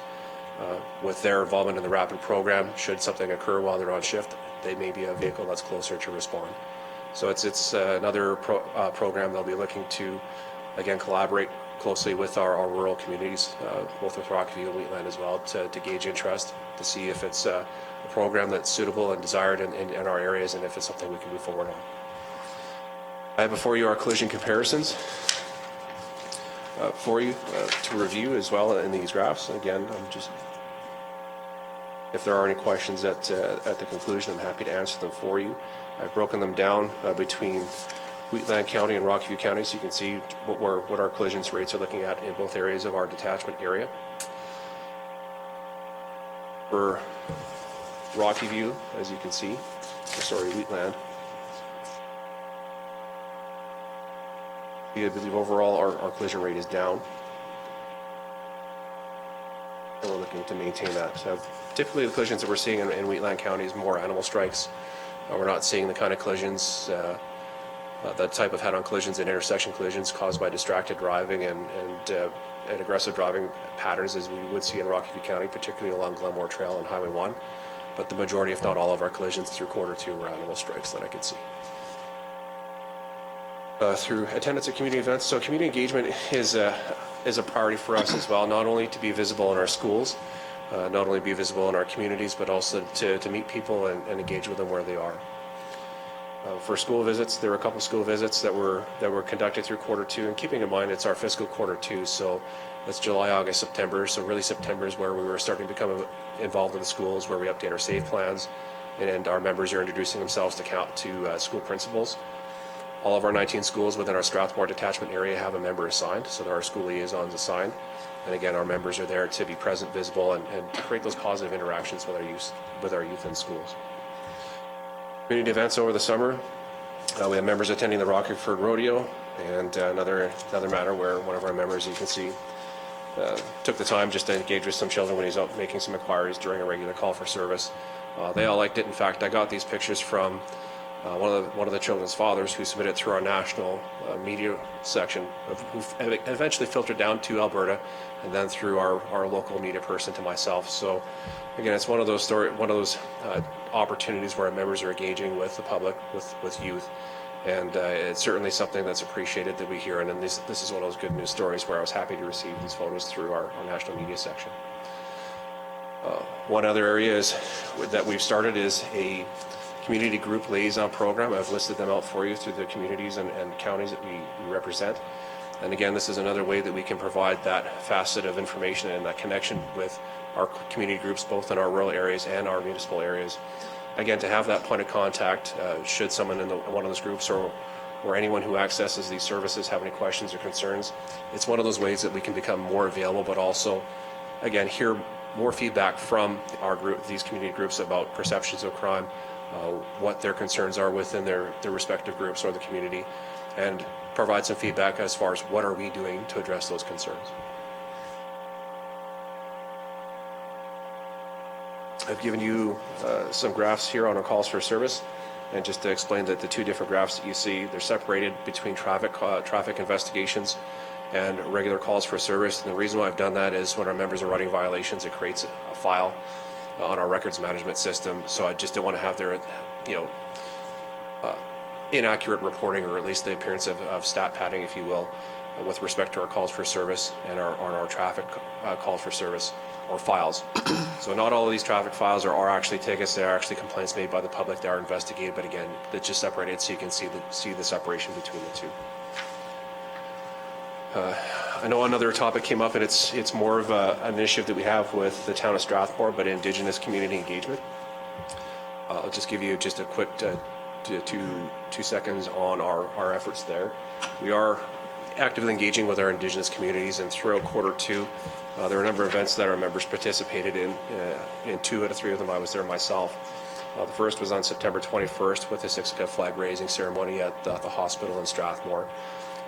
With their involvement in the RAPID program, should something occur while they're on shift, they may be a vehicle that's closer to respond. So it's another program they'll be looking to, again, collaborate closely with our rural communities, both with Rockview and Wheatland as well, to gauge interest, to see if it's a program that's suitable and desired in our areas, and if it's something we can move forward on. I have before you our collision comparisons for you to review as well in these graphs. Again, if there are any questions at the conclusion, I'm happy to answer them for you. I've broken them down between Wheatland County and Rockview County, so you can see what our collisions rates are looking at in both areas of our detachment area. For Rockview, as you can see, Wheatland, I believe overall our collision rate is down, and we're looking to maintain that. So typically the collisions that we're seeing in Wheatland County is more animal strikes. We're not seeing the kind of collisions the type of head-on collisions and intersection collisions caused by distracted driving and aggressive driving patterns as we would see in Rocky View County, particularly along Glenmore Trail and Highway 1. But the majority, if not all of our collisions through Q2 were animal strikes that I could see. Through attendance at community events. So community engagement is a priority for us as well, not only to be visible in our schools, not only be visible in our communities, but also to meet people and engage with them where they are. For school visits, there were a couple school visits that were conducted through Q2, and keeping in mind it's our fiscal Q2, so that's July, August, September. So really September is where we were starting to become involved in the schools, where we update our SAFE plans, and our members are introducing themselves to school principals. All of our 19 schools within our Strathmore detachment area have a member assigned, so there are school liaisons assigned. And again, our members are there to be present, visible, and to create those positive interactions with our youth in schools. Community events over the summer. We have members attending the Rockford Rodeo, and another matter where one of our members, you can see, took the time just to engage with some children when he's out making some inquiries during a regular call for service. They all liked it. In fact, I got these pictures from one of the children's fathers who submitted through our national media section, who eventually filtered down to Alberta, and then through our local media person to myself. So again, it's one of those opportunities where our members are engaging with the public, with youth, and it's certainly something that's appreciated that we hear. And then this is one of those good news stories where I was happy to receive these photos through our national media section. One other area that we've started is a community group liaison program. I've listed them out for you through the communities and counties that we represent. And again, this is another way that we can provide that facet of information and that connection with our community groups, both in our rural areas and our municipal areas. Again, to have that point of contact, should someone in one of those groups or anyone who accesses these services have any questions or concerns, it's one of those ways that we can become more available, but also, again, hear more feedback from our group, these community groups, about perceptions of crime, what their concerns are within their respective groups or the community, and provide some feedback as far as what are we doing to address those concerns. I've given you some graphs here on our calls for service, and just to explain that the two different graphs that you see, they're separated between traffic investigations and regular calls for service. And the reason why I've done that is when our members are writing violations, it creates a file on our records management system. So I just don't want to have their, inaccurate reporting, or at least the appearance of stat padding, if you will, with respect to our calls for service and our traffic calls for service or files. So not all of these traffic files are actually tickets. They are actually complaints made by the public. They are investigated, but again, they're just separated so you can see the separation between the two. I know another topic came up, and it's more of an initiative that we have with the town of Strathmore, but Indigenous community engagement. I'll just give you just a quick 2 seconds on our efforts there. We are actively engaging with our Indigenous communities, and throughout Q2, there are a number of events that our members participated in. In 2 out of 3 of them, I was there myself. The first was on September 21st with the Siksika flag raising ceremony at the hospital in Strathmore.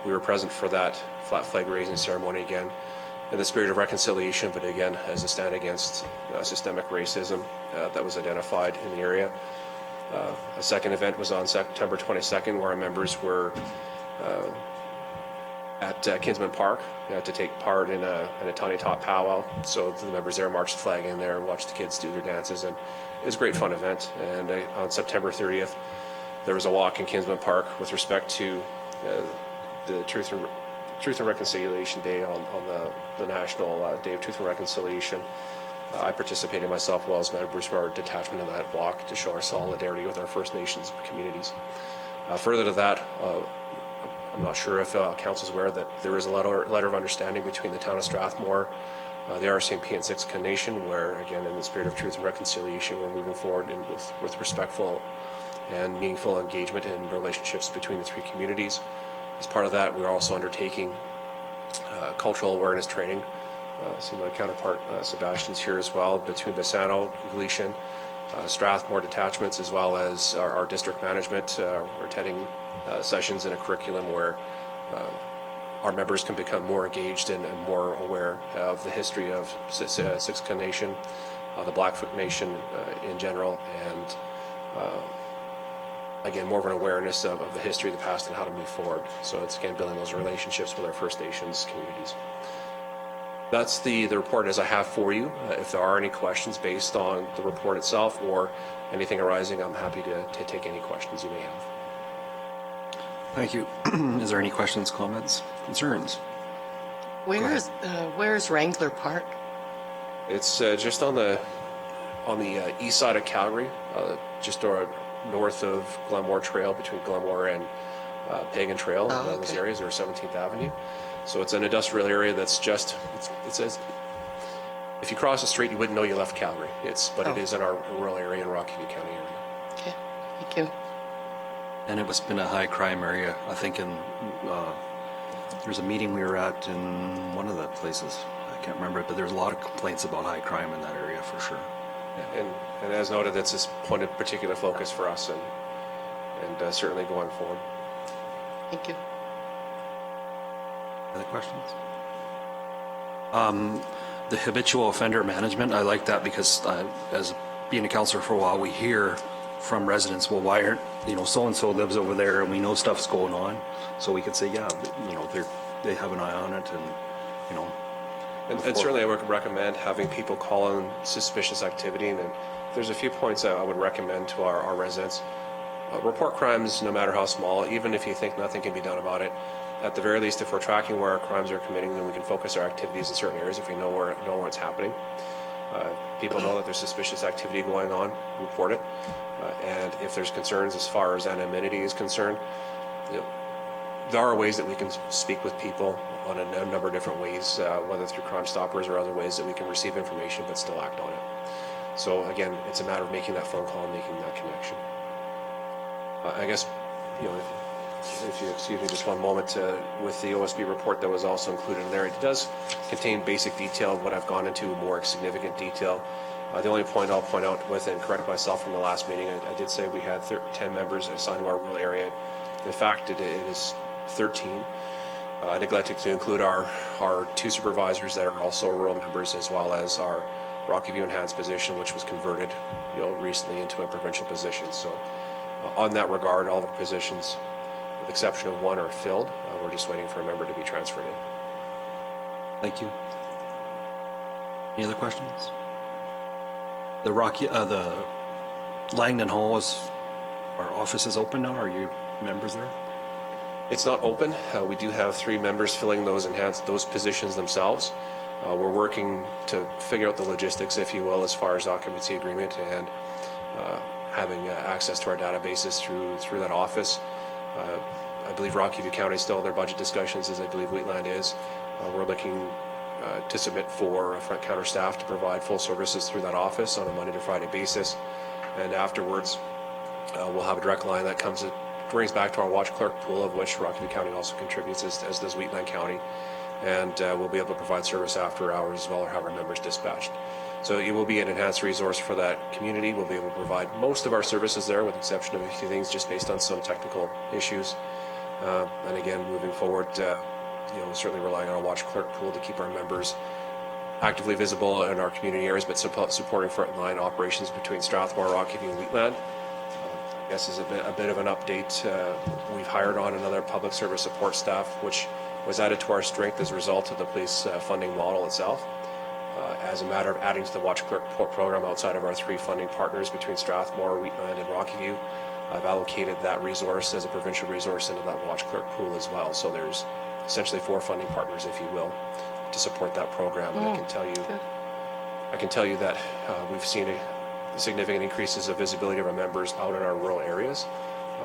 We were present for that flag raising ceremony, again in the spirit of reconciliation, but again as a stand against systemic racism that was identified in the area. A second event was on September 22nd, where our members were at Kinsman Park to take part in a Tiny Top powwow. So the members there marched the flag in there and watched the kids do their dances, and it was a great fun event. And on September 30th, there was a walk in Kinsman Park with respect to the Truth and Reconciliation Day on the National Day of Truth and Reconciliation. I participated myself, well as members of our detachment in that walk, to show our solidarity with our First Nations communities. Further to that, I'm not sure if Council is aware that there is a letter of understanding between the town of Strathmore, the RCMP, and Siksika Nation, where, again, in the spirit of truth and reconciliation, we're moving forward with respectful and meaningful engagement in relationships between the three communities. As part of that, we're also undertaking cultural awareness training. See my counterpart Sebastian's here as well, between Bassano, Gleason, Strathmore detachments, as well as our district management. We're attending sessions in a curriculum where our members can become more engaged and more aware of the history of Siksika Nation, the Blackfoot Nation in general, and again, more of an awareness of the history of the past and how to move forward. So it's, again, building those relationships with our First Nations communities. That's the report as I have for you. If there are any questions based on the report itself or anything arising, I'm happy to take any questions you may have. Thank you. Is there any questions, comments, concerns? Where's Wrangler Park? It's just on the east side of Calgary, just north of Glenmore Trail, between Glenmore and Pagan Trail. Those areas are 17th Avenue. So it's an industrial area that's just, it says, if you cross the street, you wouldn't know you left Calgary. But it is in our rural area in Rocky View County area. Okay, thank you. And it was been a high crime area, I think there's a meeting we were at in one of the places. I can't remember it, but there's a lot of complaints about high crime in that area for sure. And as noted, that's a point of particular focus for us and certainly going forward. Thank you. Other questions? The habitual offender management, I like that because as being a counselor for a while, we hear from residents, well, why aren't, so-and-so lives over there and we know stuff's going on. So we could say, yeah, they have an eye on it and, And certainly I would recommend having people call on suspicious activity. And there's a few points that I would recommend to our residents. Report crimes, no matter how small, even if you think nothing can be done about it. At the very least, if we're tracking where our crimes are committing, then we can focus our activities in certain areas if we know where it's happening. People know that there's suspicious activity going on, report it. And if there's concerns as far as anonymity is concerned, there are ways that we can speak with people on a number of different ways, whether through Crime Stoppers or other ways that we can receive information but still act on it. So again, it's a matter of making that phone call and making that connection. I guess, if you excuse me just one moment, with the OSB report that was also included in there, it does contain basic detail of what I've gone into, more significant detail. The only point I'll point out with, and correct myself from the last meeting, I did say we had 10 members assigned to our rural area. In fact, it is 13. I neglected to include our 2 supervisors that are also rural members, as well as our Rocky View Enhanced position, which was converted recently into a provincial position. So on that regard, all the positions, with the exception of one, are filled. We're just waiting for a member to be transferred in. Thank you. Any other questions? The Langdon Hall our office is open now. Are you members there? It's not open. We do have 3 members filling those positions themselves. We're working to figure out the logistics, if you will, as far as occupancy agreement and having access to our databases through that office. I believe Rocky View County is still in their budget discussions, as I believe Wheatland is. We're looking to submit for front counter staff to provide full services through that office on a Monday to Friday basis. And afterwards, we'll have a direct line that brings back to our watch clerk pool, of which Rocky View County also contributes, as does Wheatland County. And we'll be able to provide service after hours as well, or have our members dispatched. So it will be an enhanced resource for that community. We'll be able to provide most of our services there, with the exception of a few things just based on some technical issues. And again, moving forward, certainly relying on our watch clerk pool to keep our members actively visible in our community areas, but supporting frontline operations between Strathmore, Rocky View, and Wheatland. I guess is a bit of an update. We've hired on another public service support staff, which was added to our strength as a result of the police funding model itself. As a matter of adding to the watch clerk program outside of our 3 funding partners between Strathmore, Wheatland, and Rocky View, I've allocated that resource as a provincial resource into that watch clerk pool as well. So there's essentially 4 funding partners, if you will, to support that program. And I can tell you that we've seen significant increases of visibility of our members out in our rural areas.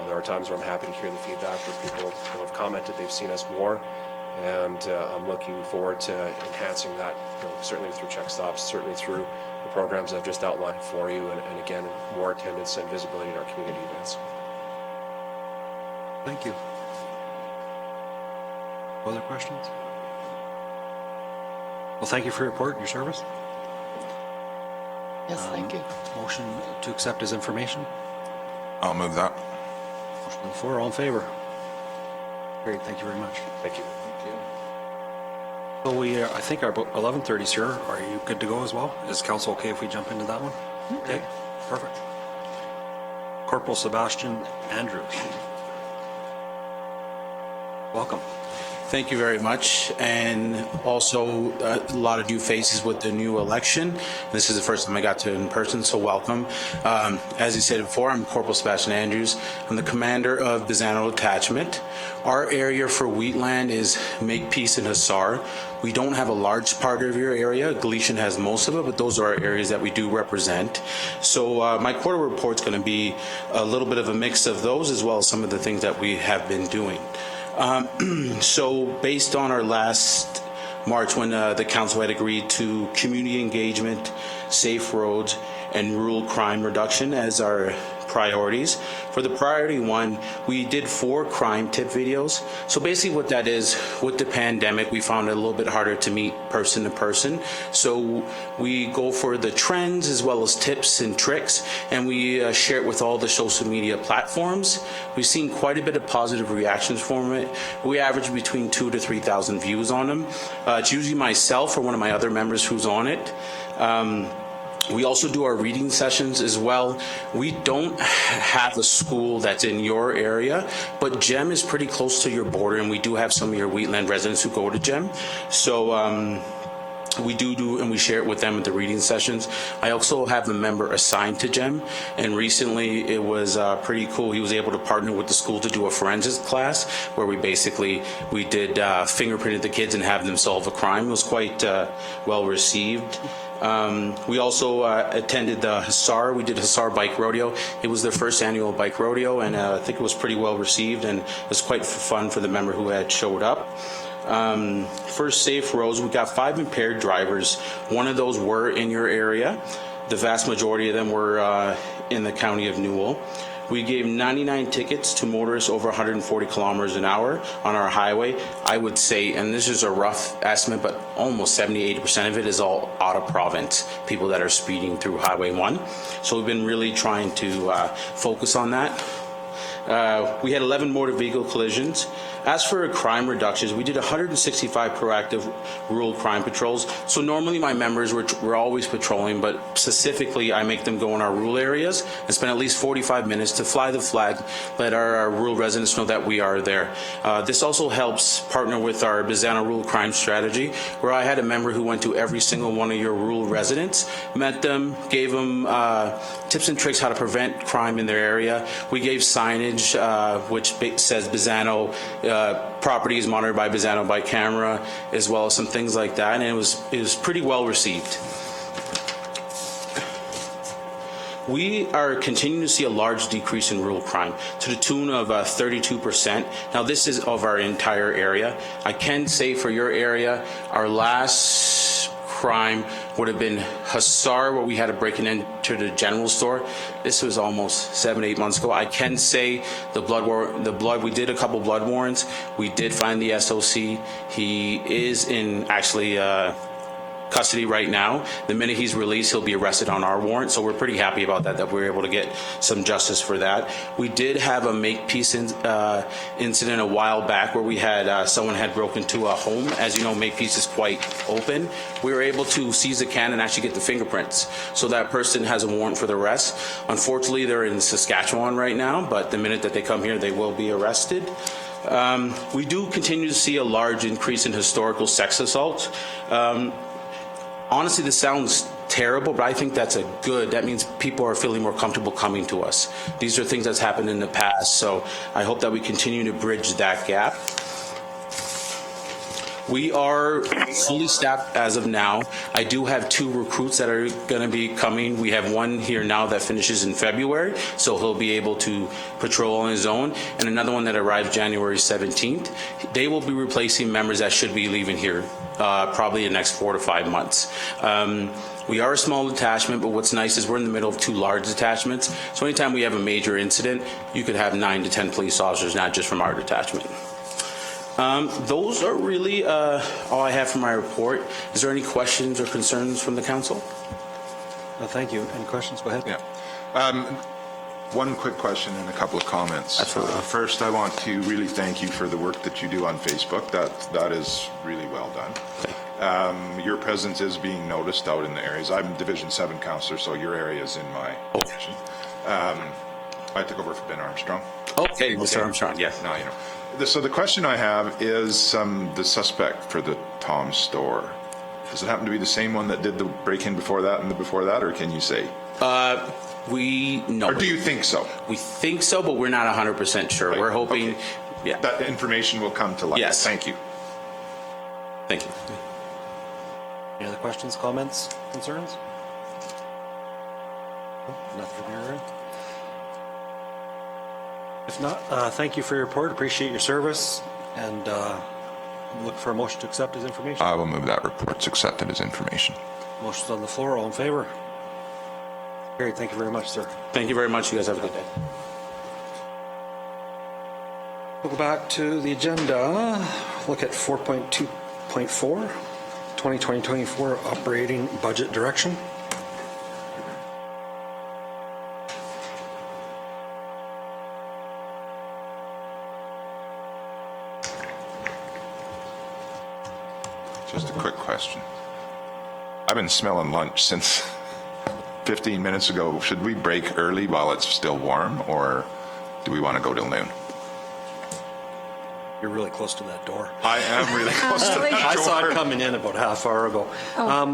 There are times where I'm happy to hear the feedback where people have commented they've seen us more, and I'm looking forward to enhancing that, certainly through check stops, certainly through the programs I've just outlined for you, and again, more attendance and visibility in our community events. Thank you. Other questions? Well, thank you for your report, your service. Yes, thank you. Motion to accept his information. I'll move that. Motion on the floor, all in favor? Great, thank you very much. Thank you. So I think our 11:30 is here. Are you good to go as well? Is council okay if we jump into that one? Okay, perfect. Corporal Sebastian Andrews. Welcome. Thank you very much. And also a lot of new faces with the new election. This is the first time I got to in person, so welcome. As you said before, I'm Corporal Sebastian Andrews. I'm the commander of Bizano Detachment. Our area for Wheatland is Makepeace and Hussar. We don't have a large part of your area. Galician has most of it, but those are our areas that we do represent. So my quarter report's going to be a little bit of a mix of those as well as some of the things that we have been doing. So based on our last March when the council had agreed to community engagement, safe roads, and rural crime reduction as our priorities. For the priority one, we did 4 crime tip videos. So basically what that is, with the pandemic, we found it a little bit harder to meet person to person. So we go for the trends as well as tips and tricks, and we share it with all the social media platforms. We've seen quite a bit of positive reactions from it. We average between 2,000 to 3,000 views on them. It's usually myself or one of my other members who's on it. We also do our reading sessions as well. We don't have a school that's in your area, but GEM is pretty close to your border, and we do have some of your Wheatland residents who go to GEM. So we do, and we share it with them at the reading sessions. I also have a member assigned to GEM, and recently it was pretty cool. He was able to partner with the school to do a forensics class where we did fingerprinted the kids and have them solve a crime. It was quite well received. We also attended the Hussar. We did Hussar Bike Rodeo. It was their first annual bike rodeo, and I think it was pretty well received, and it was quite fun for the member who had showed up. For safe roads, we got 5 impaired drivers. One of those were in your area. The vast majority of them were in the county of Newell. We gave 99 tickets to motorists over 140 kilometers an hour on our highway. I would say, and this is a rough estimate, but almost 70-80% of it is all out of province, people that are speeding through Highway 1. So we've been really trying to focus on that. We had 11 motor vehicle collisions. As for crime reductions, we did 165 proactive rural crime patrols. So normally my members were always patrolling, but specifically I make them go in our rural areas and spend at least 45 minutes to fly the flag, let our rural residents know that we are there. This also helps partner with our Bizano Rural Crime Strategy, where I had a member who went to every single one of your rural residents, met them, gave them tips and tricks how to prevent crime in their area. We gave signage which says Bizano property is monitored by Bizano by camera, as well as some things like that, and it was pretty well received. We are continuing to see a large decrease in rural crime to the tune of 32%. Now this is of our entire area. I can say for your area, our last crime would have been Hussar, where we had to break and enter the general store. This was almost 7-8 months ago. I can say the blood, we did a couple blood warrants. We did find the SOC. He is in actually custody right now. The minute he's released, he'll be arrested on our warrant. So we're pretty happy about that we were able to get some justice for that. We did have a Makepeace incident a while back where we had someone had broken into a home. As you know, Makepeace is quite open. We were able to seize the can and actually get the fingerprints. So that person has a warrant for the arrest. Unfortunately, they're in Saskatchewan right now, but the minute that they come here, they will be arrested. We do continue to see a large increase in historical sex assaults. Honestly, this sounds terrible, but I think that means people are feeling more comfortable coming to us. These are things that's happened in the past, so I hope that we continue to bridge that gap. We are fully staffed as of now. I do have 2 recruits that are going to be coming. We have one here now that finishes in February, so he'll be able to patrol on his own, and another one that arrives January 17th. They will be replacing members that should be leaving here probably in the next 4 to 5 months. We are a small detachment, but what's nice is we're in the middle of 2 large detachments. So anytime we have a major incident, you could have 9 to 10 police officers, not just from our detachment. Those are really all I have for my report. Is there any questions or concerns from the council? No, thank you. Any questions? Go ahead. Yeah. One quick question and a couple of comments. Absolutely. First, I want to really thank you for the work that you do on Facebook. That is really well done. Okay. Your presence is being noticed out in the areas. I'm Division 7 councillor, so your area is in my division. I took over for Ben Armstrong. Okay, Mr. Armstrong, yes. Now you know. So the question I have is the suspect for the Tom store. Does it happen to be the same one that did the break-in before that and the before that, or can you say? No. Or do you think so? We think so, but we're not 100% sure. Right. We're hoping, Okay. yeah. That information will come to light. Yes. Thank you. Thank you. Any other questions, comments, concerns? Nothing from your end? If not, thank you for your report. Appreciate your service, and look for a motion to accept as information. I will move that report's accepted as information. Motion's on the floor. All in favor? Carried. Thank you very much, sir. Thank you very much. You guys have a good day. We'll go back to the agenda. Look at 4.2.4, 2020-24 operating budget direction. Just a quick question. I've been smelling lunch since 15 minutes ago. Should we break early while it's still warm, or do we want to go till noon? You're really close to that door. I am really close to that I saw door. it coming in about half hour ago.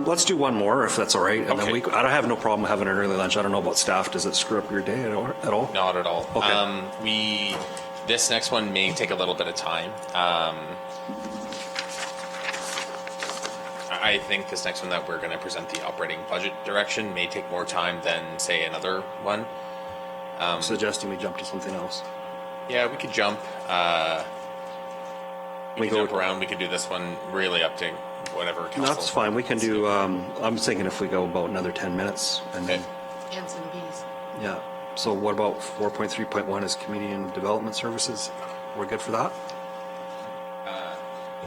Let's do one more if that's all right. And Okay. then I don't have no problem having an early lunch. I don't know about staff. Does it screw up your day at all? Not at all. Okay. This next one may take a little bit of time. I think this next one that we're going to present, the operating budget direction, may take more time than, say, another one. Suggesting we jump to something else. Yeah, we could jump. We could jump around. We could do this one really up to whatever council. That's fine. We can do, I'm thinking if we go about another 10 minutes and then, And some bees. yeah. So what about 4.3.1 is community and development services? We're good for that?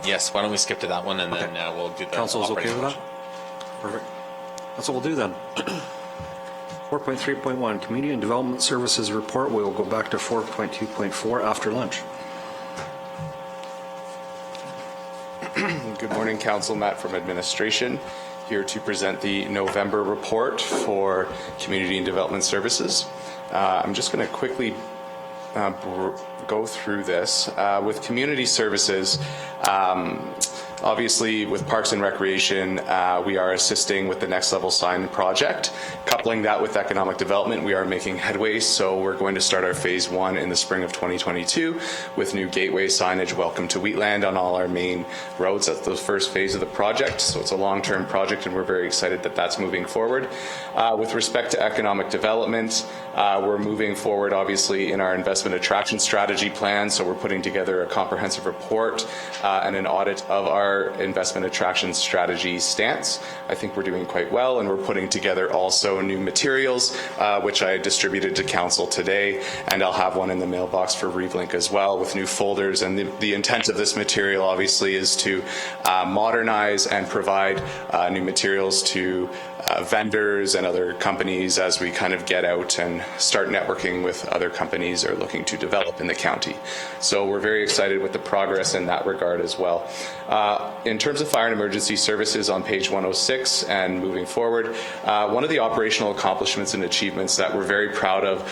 Yes, why don't we skip to that one and Okay. then we'll do the Council's okay operating with that? budget. Perfect. That's what we'll do then. 4.3.1, Community and Development Services Report. We'll go back to 4.2.4 after lunch. Good morning, Council. Matt from Administration, here to present the November report for Community and Development Services. I'm just going to quickly go through this. With Community Services, obviously with Parks and Recreation, we are assisting with the Next Level Sign project. Coupling that with economic development, we are making headway, so we're going to start our phase 1 in the spring of 2022 with new gateway signage, welcome to Wheatland, on all our main roads. That's the first phase of the project, so it's a long-term project and we're very excited that that's moving forward. With respect to economic development, we're moving forward obviously in our investment attraction strategy plan, so we're putting together a comprehensive report and an audit of our investment attraction strategy stance. I think we're doing quite well, and we're putting together also new materials, which I distributed to council today, and I'll have one in the mailbox for ReevLink as well with new folders. And the intent of this material obviously is to modernize and provide new materials to vendors and other companies as we kind of get out and start networking with other companies or looking to develop in the county. So we're very excited with the progress in that regard as well. In terms of fire and emergency services on page 106 and moving forward, one of the operational accomplishments and achievements that we're very proud of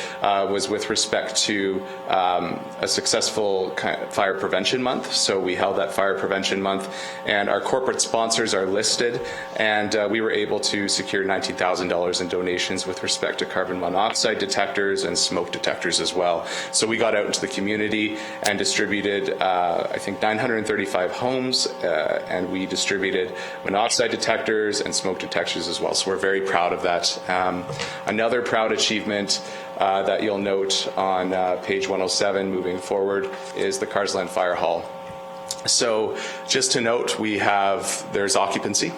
was with respect to a successful fire prevention month. So we held that fire prevention month, and our corporate sponsors are listed, and we were able to secure $19,000 in donations with respect to carbon monoxide detectors and smoke detectors as well. So we got out into the community and distributed, I think, 935 homes, and we distributed monoxide detectors and smoke detectors as well. So we're very proud of that. Another proud achievement that you'll note on page 107 moving forward is the Carsland Fire Hall. So just to note, there's occupancy.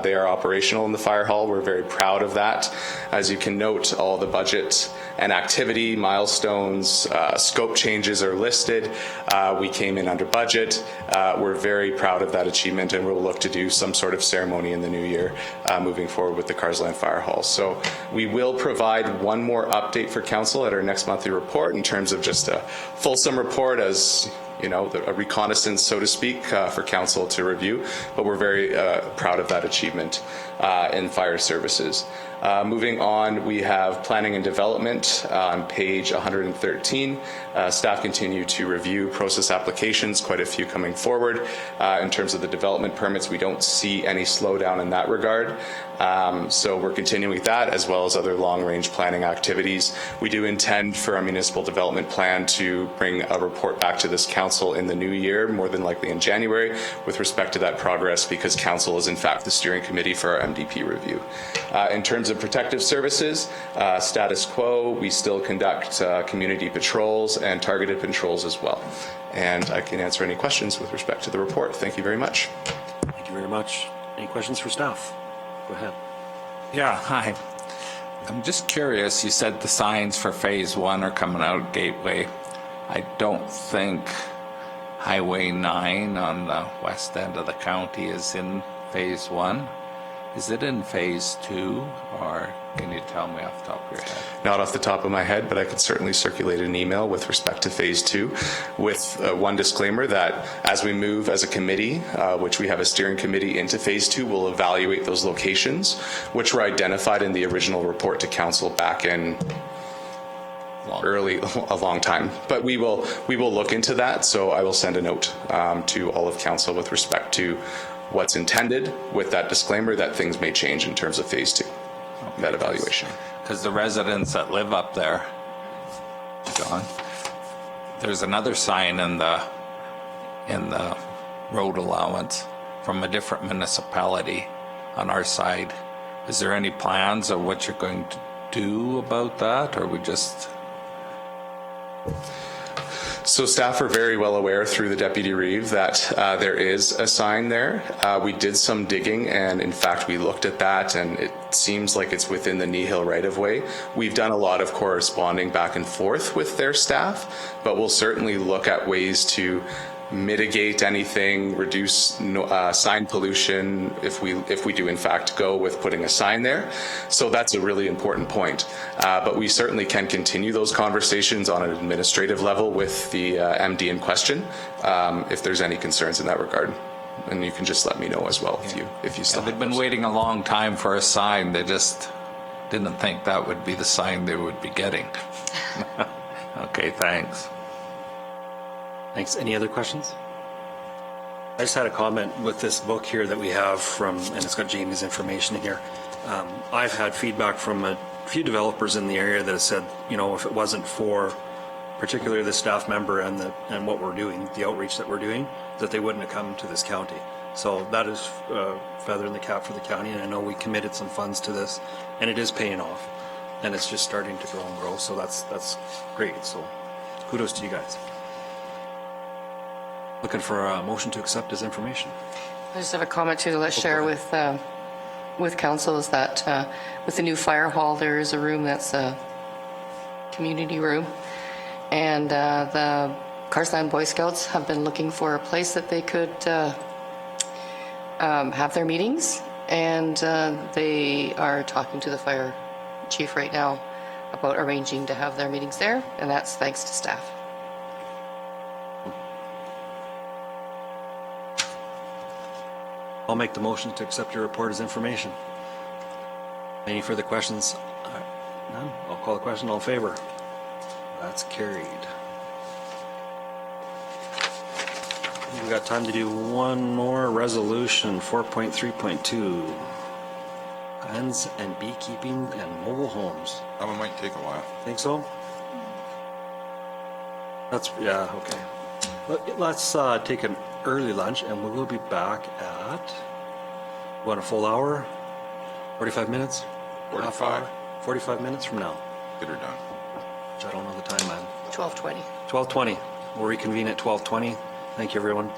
They are operational in the fire hall. We're very proud of that. As you can note, all the budget and activity milestones, scope changes are listed. We came in under budget. We're very proud of that achievement, and we'll look to do some sort of ceremony in the new year moving forward with the Carsland Fire Hall. So we will provide one more update for council at our next monthly report in terms of just a fulsome report as a reconnaissance, so to speak, for council to review. But we're very proud of that achievement in fire services. Moving on, we have planning and development on page 113. Staff continue to review process applications, quite a few coming forward. In terms of the development permits, we don't see any slowdown in that regard. So we're continuing with that, as well as other long-range planning activities. We do intend for our municipal development plan to bring a report back to this council in the new year, more than likely in January, with respect to that progress, because council is in fact the steering committee for our MDP review. In terms of protective services, status quo, we still conduct community patrols and targeted patrols as well. And I can answer any questions with respect to the report. Thank you very much. Thank you very much. Any questions for staff? Go ahead. Yeah, hi. I'm just curious, you said the signs for phase 1 are coming out Gateway. I don't think Highway 9 on the west end of the county is in phase 1. Is it in phase 2, or can you tell me off the top of your head? Not off the top of my head, but I could certainly circulate an email with respect to phase 2 with one disclaimer that as we move as a committee, which we have a steering committee into phase 2, we'll evaluate those locations, which were identified in the original report to council back in a long time. But we will look into that, so I will send a note to all of council with respect to what's intended, with that disclaimer that things may change in terms of phase 2, that evaluation. Because the residents that live up there, John, there's another sign in the road allowance from a different municipality on our side. Is there any plans of what you're going to do about that, or we just... So staff are very well aware through the Deputy Reeve that there is a sign there. We did some digging, and in fact we looked at that, and it seems like it's within the Knee Hill right-of-way. We've done a lot of corresponding back and forth with their staff, but we'll certainly look at ways to mitigate anything, reduce sign pollution if we do in fact go with putting a sign there. So that's a really important point. But we certainly can continue those conversations on an administrative level with the MD in question if there's any concerns in that regard. And you can just let me know as well if you still have They've been those. waiting a long time for a sign. They just didn't think that would be the sign they would be getting. Okay, thanks. Thanks. Any other questions? I just had a comment with this book here that we have from, and it's got Jamie's information here. I've had feedback from a few developers in the area that have said, if it wasn't for particularly the staff member and what we're doing, the outreach that we're doing, that they wouldn't have come to this county. So that is feather in the cap for the county, and I know we committed some funds to this, and it is paying off, and it's just starting to grow and grow. So that's great. So kudos to you guys. Looking for a motion to accept his information. I just have a comment too to let's share with council is that with the new fire hall, there is a room that's a community room, and the Carsland Boy Scouts have been looking for a place that they could have their meetings, and they are talking to the fire chief right now about arranging to have their meetings there, and that's thanks to staff. I'll make the motion to accept your report as information. Any further questions? None? I'll call the question. All in favor? That's carried. We've got time to do one more resolution, 4.3.2. Hens and beekeeping and mobile homes. That one might take a while. Think so? Yeah, okay. Let's take an early lunch, and we will be back at, what, a full hour? 45 minutes? 45. Half hour? 45 minutes from now. Get her done. Which I don't know the time, man. 12:20. 12:20. We'll reconvene at 12:20. Thank you, everyone.